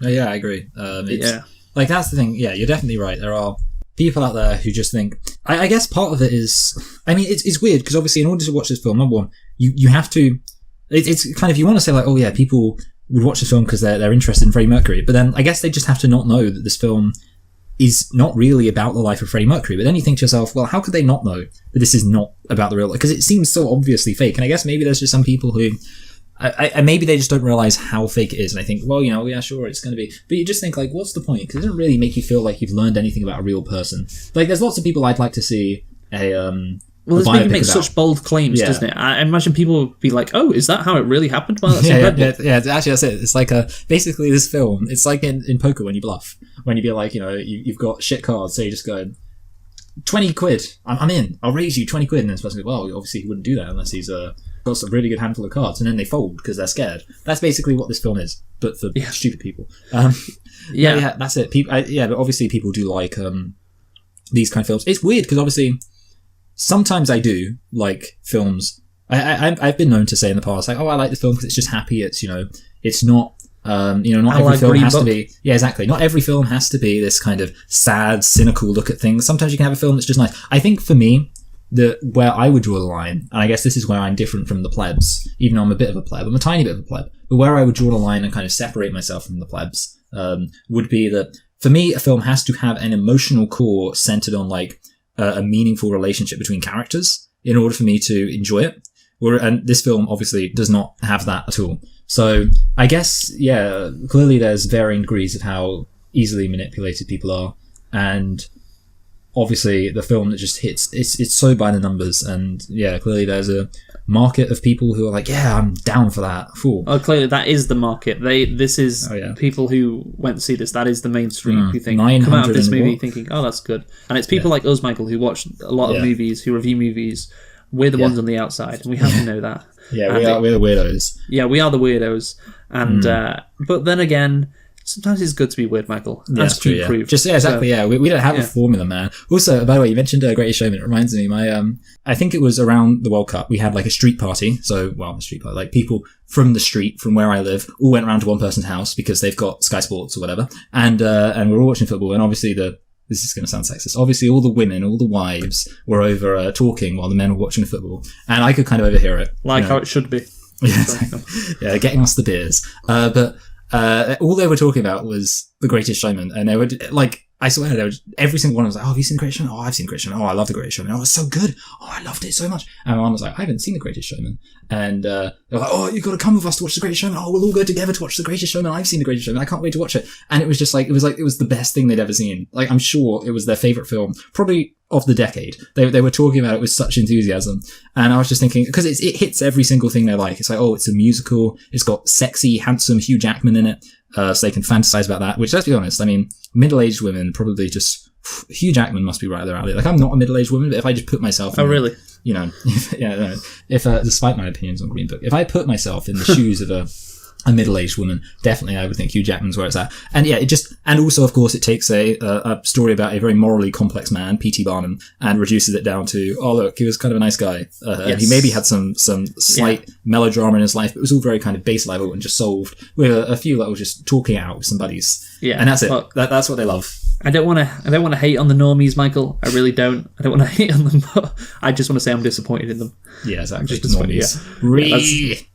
Yeah, I agree. Like that's the thing. Yeah, you're definitely right. There are people out there who just think. I guess part of it is. I mean, it's weird because obviously in order to watch this film, number one, you have to. It's kind of, you want to say like, oh yeah, people would watch the film because they're interested in Freddie Mercury. But then I guess they just have to not know that this film is not really about the life of Freddie Mercury. But then you think to yourself, well, how could they not know that this is not about the real life? Because it seems so obviously fake. And I guess maybe there's just some people who, maybe they just don't realize how fake it is. And I think, well, yeah, sure, it's going to be. But you just think, like, what's the point? Because it doesn't really make you feel like you've learned anything about a real person. Like, there's lots of people I'd like to see well, this movie makes such bold claims, doesn't it? I imagine people would be like, "Oh, is that how it really happened?" Well, that's incredible. Yeah. Actually, that's it. It's like basically this film. It's like in poker when you bluff, when you be like, you've got shit cards, so you just go, 20 quid. I'm in. I'll raise you 20 quid, and then supposed to go, well, obviously he wouldn't do that unless he's got a really good handful of cards, and then they fold because they're scared. That's basically what this film is, but for stupid people. Yeah, that's it. People, but obviously people do like these kind of films. It's weird because obviously. Sometimes I do like films. I've been known to say in the past, like, oh, I like the film because it's just happy. It's it's not not every film has to be. Yeah, exactly. Not every film has to be this kind of sad, cynical look at things. Sometimes you can have a film that's just nice. I think for me, where I would draw the line, and I guess this is where I'm different from the plebs, even though I'm a bit of a pleb. I'm a tiny bit of a pleb, but where I would draw the line and kind of separate myself from the plebs would be that for me, a film has to have an emotional core centered on like. A meaningful relationship between characters in order for me to enjoy it. And this film obviously does not have that at all. So I guess, clearly there's varying degrees of how easily manipulated people are. And obviously the film that just hits, it's so by the numbers. And clearly there's a market of people who are like, yeah, I'm down for that. Ooh. Oh, clearly that is the market. This is people who went to see this. That is the mainstream who think come out of this movie thinking, oh, that's good. And it's people like us, Michael, who watch a lot of movies, who review movies. We're the ones on the outside, and we have to know that. We're the weirdos. Yeah, we are the weirdos. And but then again, sometimes it's good to be weird, Michael. That's true. Yeah. Just exactly. So, we don't have a formula, man. Also, by the way, you mentioned Greatest Showman. It reminds me, I think it was around the World Cup. We had like a street party. So, a street party, like people from the street, from where I live, all went around to one person's house because they've got Sky Sports or whatever, and we're all watching football. And obviously this is going to sound sexist. Obviously, all the women, all the wives were over talking while the men were watching the football, and I could kind of overhear it, how it should be. Getting us the beers, but. All they were talking about was The Greatest Showman, and they were like, I swear, every single one was like, oh, have you seen The Greatest Showman? Oh, I've seen The Greatest Showman. Oh, I love The Greatest Showman. Oh, it's so good. Oh, I loved it so much. And my mum was like, I haven't seen The Greatest Showman. And they're like, oh, you've got to come with us to watch The Greatest Showman. Oh, we'll all go together to watch The Greatest Showman. I've seen The Greatest Showman. I can't wait to watch it. And it was just like, it was the best thing they'd ever seen. Like, I'm sure it was their favourite film, probably of the decade. They were talking about it with such enthusiasm. And I was just thinking, because it hits every single thing they like. It's like, oh, it's a musical. It's got sexy, handsome Hugh Jackman in it. So they can fantasize about that, which, let's be honest, I mean, middle-aged women probably just... Hugh Jackman must be right there alley. Like, I'm not a middle-aged woman, but if I just put myself... really? Despite my opinions on Green Book, if I put myself in the shoes of a middle-aged woman, definitely I would think Hugh Jackman's where it's at. And and also, of course, it takes a story about a very morally complex man, P.T. Barnum, and reduces it down to, oh, look, he was kind of a nice guy. And he maybe had some slight melodrama in his life, but it was all very kind of base level and just solved with a few that were just talking it out with some buddies. Yeah. And that's it. Well, that's what they love. I don't want to hate on the normies, Michael. I really don't. I don't want to hate on them, but I just want to say I'm disappointed in them. Yeah, exactly. Just normies.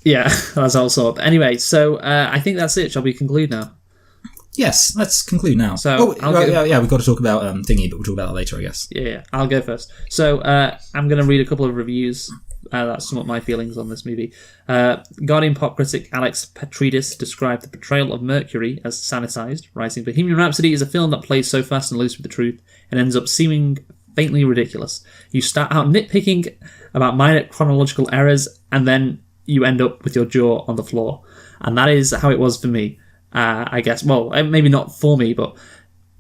Yeah, that's all sort of. Anyway, so I think that's it. Shall we conclude now? Yes, let's conclude now. So we've got to talk about Thingy, but we'll talk about that later, I guess. Yeah, I'll go first. So I'm going to read a couple of reviews. That's some of my feelings on this movie. Guardian pop critic Alex Petridis described the portrayal of Mercury as sanitized, writing, Bohemian Rhapsody is a film that plays so fast and loose with the truth and ends up seeming faintly ridiculous. You start out nitpicking about minor chronological errors, and then you end up with your jaw on the floor. And that is how it was for me, I guess. Well, maybe not for me, but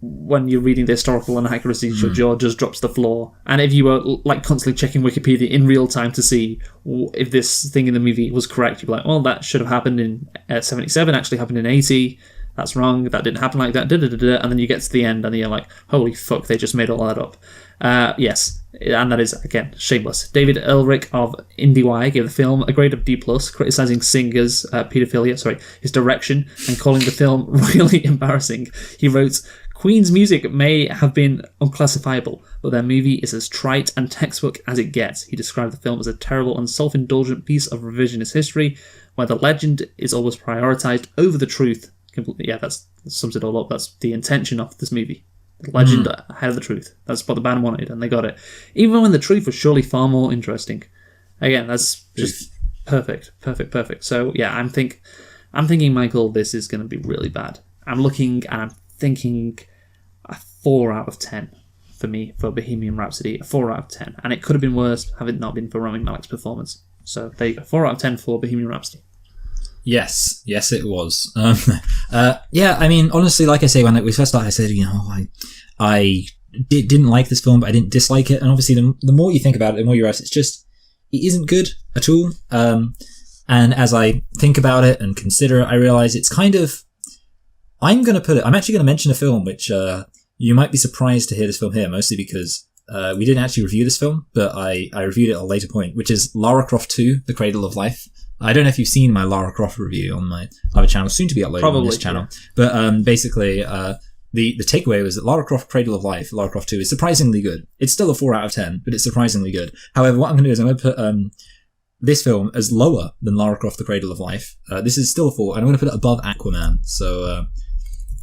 when you're reading the historical inaccuracies, your jaw just drops to the floor. And if you were like constantly checking Wikipedia in real time to see if this thing in the movie was correct, you'd be like, well, that should have happened in 77, actually happened in 80. That's wrong. That didn't happen like that. And then you get to the end and you're like, holy fuck, they just made all that up. Yes, and that is, again, shameless. David Ehrlich of IndieWire gave the film a grade of D+, criticising Singer's his direction, and calling the film really embarrassing. He wrote, Queen's music may have been unclassifiable, but their movie is as trite and textbook as it gets. He described the film as a terrible and self-indulgent piece of revisionist history, where the legend is always prioritized over the truth. Yeah, that sums it all up. That's the intention of this movie. The legend ahead of the truth. That's what the band wanted, and they got it. Even when the truth was surely far more interesting. Again, that's just perfect. So yeah, I'm thinking, Michael, this is going to be really bad. I'm looking and I'm thinking a 4 out of 10 for me for Bohemian Rhapsody. A 4 out of 10, and it could have been worse had it not been for Rami Malek's performance. So there you go, 4 out of 10 for Bohemian Rhapsody. Yes, it was. Yeah, I mean, honestly, like I say, when we first started, I said, I didn't like this film, but I didn't dislike it. And obviously, the more you think about it, the more you realize it isn't good at all. And as I think about it and consider it, I realize it's kind of, I'm actually going to mention a film which you might be surprised to hear this film here, mostly because we didn't actually review this film, but I reviewed it at a later point, which is Lara Croft 2, The Cradle of Life. I don't know if you've seen my Lara Croft review on my other channel, soon to be uploaded on this channel. Yeah. But basically, the takeaway was that Lara Croft Cradle of Life, Lara Croft 2, is surprisingly good. It's still a 4 out of 10, but it's surprisingly good. However, what I'm going to do is I'm going to put this film as lower than Lara Croft The Cradle of Life. This is still a 4, and I'm going to put it above Aquaman. So,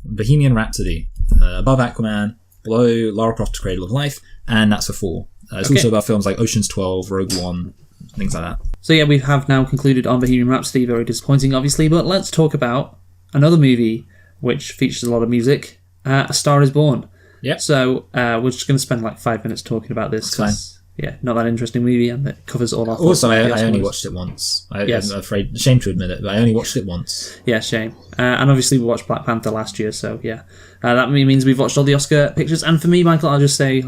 Bohemian Rhapsody, above Aquaman, below Lara Croft The Cradle of Life, and that's a 4. It's also about films like Ocean's 12, Rogue One, things like that. So yeah, we have now concluded on Bohemian Rhapsody. Very disappointing, obviously, but let's talk about another movie which features a lot of music, A Star Is Born. Yep. So we're just going to spend like 5 minutes talking about this. That's fine. Yeah, not that interesting movie, and it covers all our... Also, I only watched it once. I'm ashamed to admit it, but I only watched it once. Yeah, shame. And obviously we watched Black Panther last year, so yeah. That means we've watched all the Oscar pictures, and for me, Michael, I'll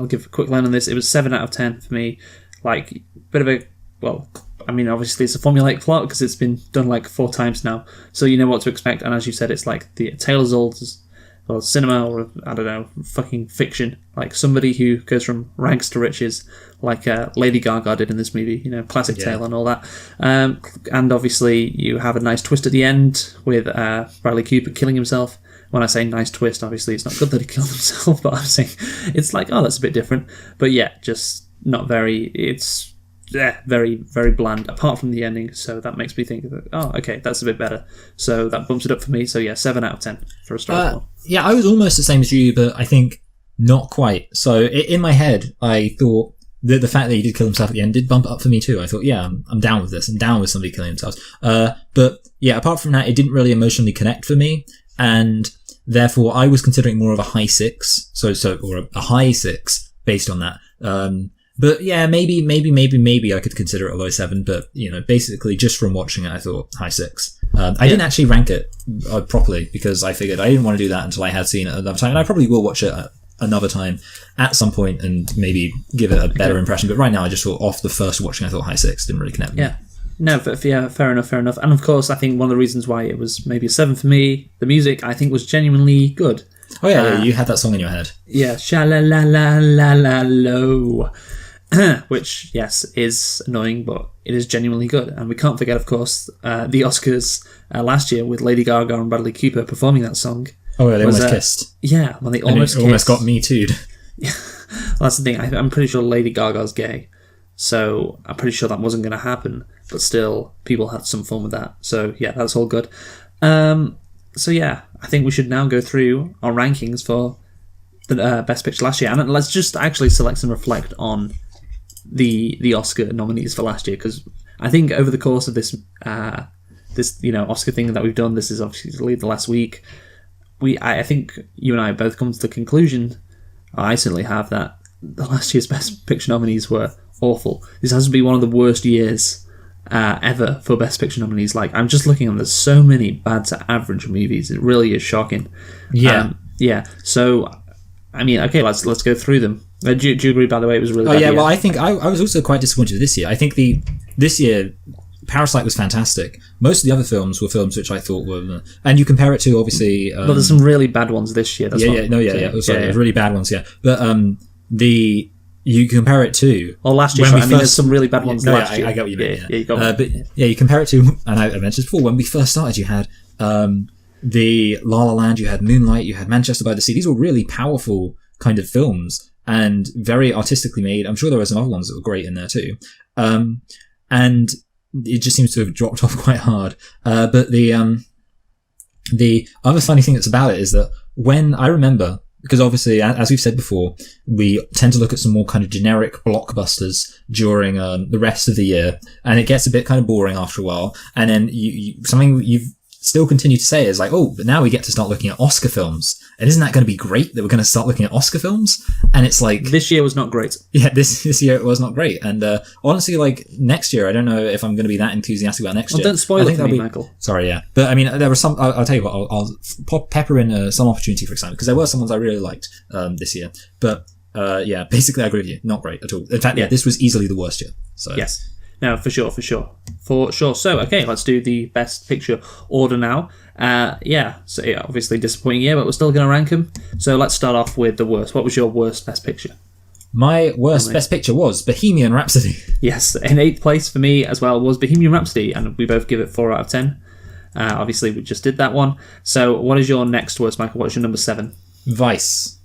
give a quick line on this. It was 7 out of 10 for me. Like, bit of a... Well, I mean, obviously it's a formulaic plot because it's been done like 4 times now, so you know what to expect, and as you said, it's like the tale as old as... Well, cinema or, I don't know, fucking fiction. Like somebody who goes from rags to riches, like Lady Gaga did in this movie, classic tale and all that. And obviously you have a nice twist at the end with Bradley Cooper killing himself. When I say nice twist, obviously it's not good that he killed himself, but I'm saying it's like, oh, that's a bit different. But yeah, just not very... It's... very, very bland, apart from the ending, so that makes me think, oh, okay, that's a bit better. So that bumps it up for me, so yeah, 7 out of 10 for A Star Is Born. Yeah, I was almost the same as you, but I think not quite. So in my head, I thought that the fact that he did kill himself at the end did bump it up for me too. I thought, yeah, I'm down with this. I'm down with somebody killing themselves. But yeah, apart from that, it didn't really emotionally connect for me, and therefore I was considering more of a high 6, or a high 6 based on that. But yeah, maybe I could consider it a low 7, but basically just from watching it, I thought high 6. I didn't actually rank it properly because I figured I didn't want to do that until I had seen it another time, and I probably will watch it another time at some point and maybe give it a better impression. But right now, I just thought off the first watching, I thought high 6 didn't really connect with me. No, fair enough. And of course, I think one of the reasons why it was maybe a 7 for me, the music I think was genuinely good. Oh yeah, you had that song in your head. Yeah, sha-la-la-la-la-la-lo. Which, yes, is annoying, but it is genuinely good. And we can't forget, of course, the Oscars last year with Lady Gaga and Bradley Cooper performing that song. Oh, yeah, they almost kissed. Yeah, well, they almost kissed. Almost got me too'd. Well, that's the thing. I'm pretty sure Lady Gaga's gay, so I'm pretty sure that wasn't going to happen. But still, people had some fun with that. So yeah, that's all good. So yeah, I think we should now go through our rankings for the Best Picture last year, and let's just actually select and reflect on the Oscar nominees for last year, because I think over the course of this Oscar thing that we've done, this is obviously the last week, I think you and I both come to the conclusion, I certainly have, that the last year's Best Picture nominees were awful. This has to be one of the worst years ever for Best Picture nominees. Like, I'm just looking and there's so many bad to average movies. It really is shocking. Yeah. So I mean, okay, let's go through them. Do you agree, by the way, it was really bad? Yeah, well, I think I was also quite disappointed this year. I think this year, Parasite was fantastic. Most of the other films were films which I thought were... And you compare it to, obviously... but there's some really bad ones this year. There's really bad ones, yeah. But you compare it to... Oh, last year, there's some really bad ones last year. I get what you mean, you got but yeah, you compare it to... And I mentioned before, when we first started, you had... the La La Land, you had Moonlight, you had Manchester by the Sea. These were really powerful kind of films and very artistically made. I'm sure there were some other ones that were great in there too. And it just seems to have dropped off quite hard. But the other funny thing that's about it is that when I remember, because obviously, as we've said before, we tend to look at some more kind of generic blockbusters during the rest of the year, and it gets a bit kind of boring after a while. And then something you've still continue to say is like, oh, but now we get to start looking at Oscar films. And isn't that going to be great that we're going to start looking at Oscar films? And it's like... This year was not great. Yeah, this year it was not great. And honestly, like, next year, I don't know if I'm going to be that enthusiastic about next year. Don't spoil it for me, Michael. Sorry, yeah. But I mean, there were some... I'll tell you what, I'll pepper in some opportunity for example, because there were some ones I really liked this year. But yeah, basically I agree with you. Not great at all. In fact, yeah, this was easily the worst year. So yes. No, for sure. So, okay, let's do the best picture order now. So obviously disappointing year, but we're still going to rank them. So let's start off with the worst. What was your worst best picture? My worst best picture was Bohemian Rhapsody. Yes, in 8th place for me as well was Bohemian Rhapsody, and we both give it 4 out of 10. Obviously, we just did that one. So what is your next worst, Michael? What is your number 7? Vice.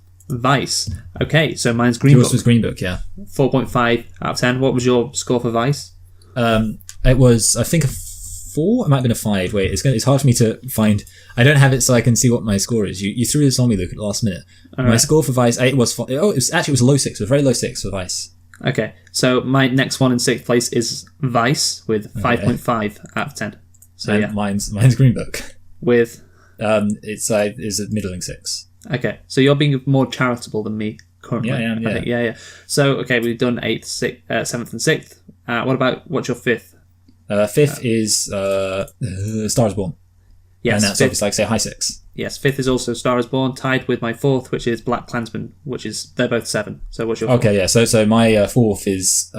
Okay, so mine's Green Book. Yours was Green Book, yeah. 4.5 out of 10. What was your score for Vice? It was, I think, a 4. It might have been a 5. Wait, it's hard for me to find. I don't have it so I can see what my score is. You threw this on me, Luke, at the last minute. My score for Vice, it was a low 6. It was a very low 6 for Vice. Okay, so my next one in 6th place is Vice with 5.5 out of 10. So and mine's Green Book. With it's a middling 6. Okay, so you're being more charitable than me currently. Yeah, I am, yeah. I think. Yeah. So okay, we've done 8th, 7th, and 6th. What's your 5th? 5th is Star is Born. Yes, and that's obviously, like, say, high 6. Yes, 5th is also Star is Born, tied with my 4th, which is Black Klansman, they're both 7. So what's your 4th? Okay, yeah. So my 4th is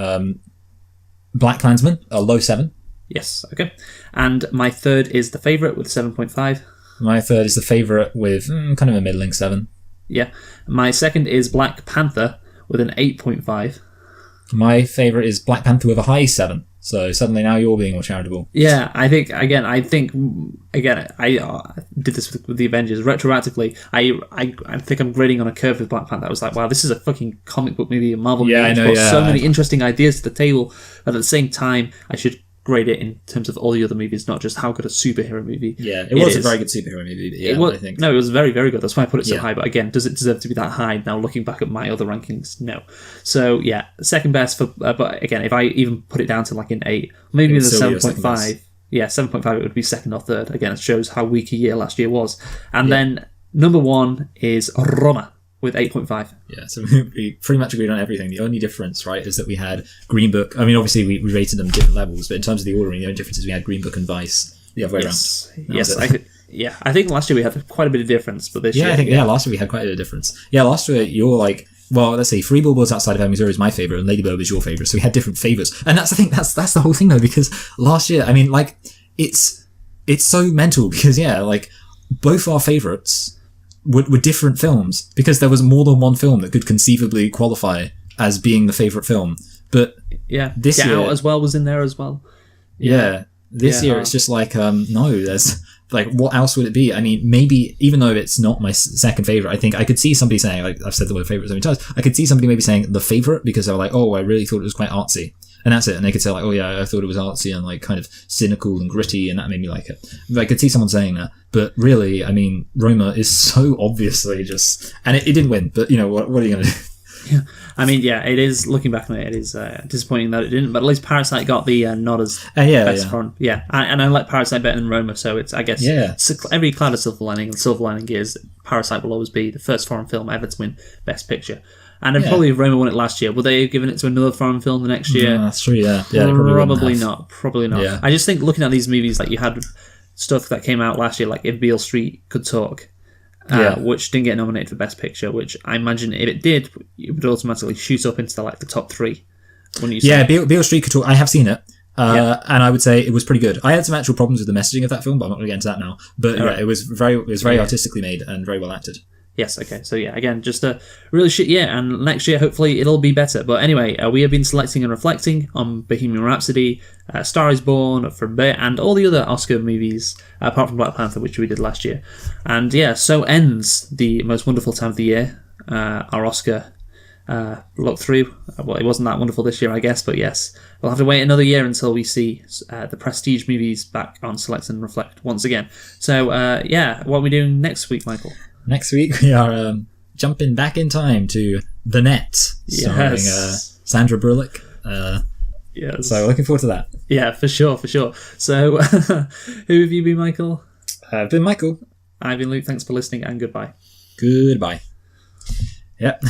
Black Klansman, a low 7. Yes, okay. And my 3rd is The Favourite with 7.5. My 3rd is The Favourite with kind of a middling 7. Yeah. My 2nd is Black Panther with an 8.5. My favourite is Black Panther with a high 7. So suddenly now you're being more charitable. Yeah, I think I did this with the Avengers. Retroactively, I think I'm grading on a curve with Black Panther. I was like, wow, this is a fucking comic book movie, a Marvel movie. I know, It's got so many interesting ideas to the table. But at the same time, I should grade it in terms of all the other movies, not just how good a superhero movie. Yeah, it was a very good superhero movie. But yeah, I think. No, it was very, very good. That's why I put it so high. But again, does it deserve to be that high? Now looking back at my other rankings, no. So yeah, second best for. But again, if I even put it down to like an 8, maybe the 7.5. Yeah, 7.5. It would be second or third. Again, it shows how weak a year last year was. And then number 1 is Roma with 8.5. Yeah, so we pretty much agreed on everything. The only difference, right, is that we had Green Book. I mean, obviously we rated them different levels, but in terms of the ordering, the only difference is we had Green Book and Vice the other way around. Yes, I think last year we had quite a bit of difference, but this year... I think last year we had quite a bit of difference. Yeah, last year you're like, well, let's see, Three Billboards Outside of Ebbing, Missouri is my favourite, and Lady Bird is your favourite, so we had different favourites. And that's the thing, that's the whole thing, though, because last year, I mean, like, it's so mental, because, like, both our favourites were different films, because there was more than one film that could conceivably qualify as being the favourite film. But this Get year... Out as well was in there as well. This year it's just like, no, there's... Like, what else would it be? I mean, maybe, even though it's not my second favourite, I think I could see somebody saying, like, I've said the word favourite so many times, I could see somebody maybe saying the favourite because they were like, oh, I really thought it was quite artsy. And that's it. And they could say, like, oh, yeah, I thought it was artsy and, like, kind of cynical and gritty, and that made me like it. But I could see someone saying that. But really, I mean, Roma is so obviously just... And it didn't win, but, what are you going to do? Yeah, I mean, it is, looking back on it is disappointing that it didn't, but at least Parasite got the nod as best foreign. Yeah, and I like Parasite better than Roma, so it's, I guess, every cloud of silver lining, and silver lining is Parasite will always be the first foreign film ever to win Best Picture. And probably if Roma won it last year, would they have given it to another foreign film the next year? That's true, yeah. Probably not. Yeah. I just think looking at these movies, like you had stuff that came out last year, like If Beale Street Could Talk, which didn't get nominated for Best Picture, which I imagine if it did, it would automatically shoot up into the top 3. Wouldn't you say? Yeah, Beale Street Could Talk, I have seen it, and I would say it was pretty good. I had some actual problems with the messaging of that film, but I'm not going to get into that now. But it was very artistically made and very well acted. Yes, okay. So yeah, again, just a really shit year, and next year, hopefully, it'll be better. But anyway, we have been selecting and reflecting on Bohemian Rhapsody, Star is Born, From Bit, and all the other Oscar movies, apart from Black Panther, which we did last year. And yeah, so ends the most wonderful time of the year, our Oscar look through. Well, it wasn't that wonderful this year, I guess, but yes, we'll have to wait another year until we see the prestige movies back on Select and Reflect once again. So yeah, what are we doing next week, Michael? Next week we are jumping back in time to The Net, starring Sandra Bullock. Yes. So looking forward to that. Yeah, for sure. So who have you been, Michael? I've been Michael. I've been Luke. Thanks for listening, and goodbye. Goodbye. Yep.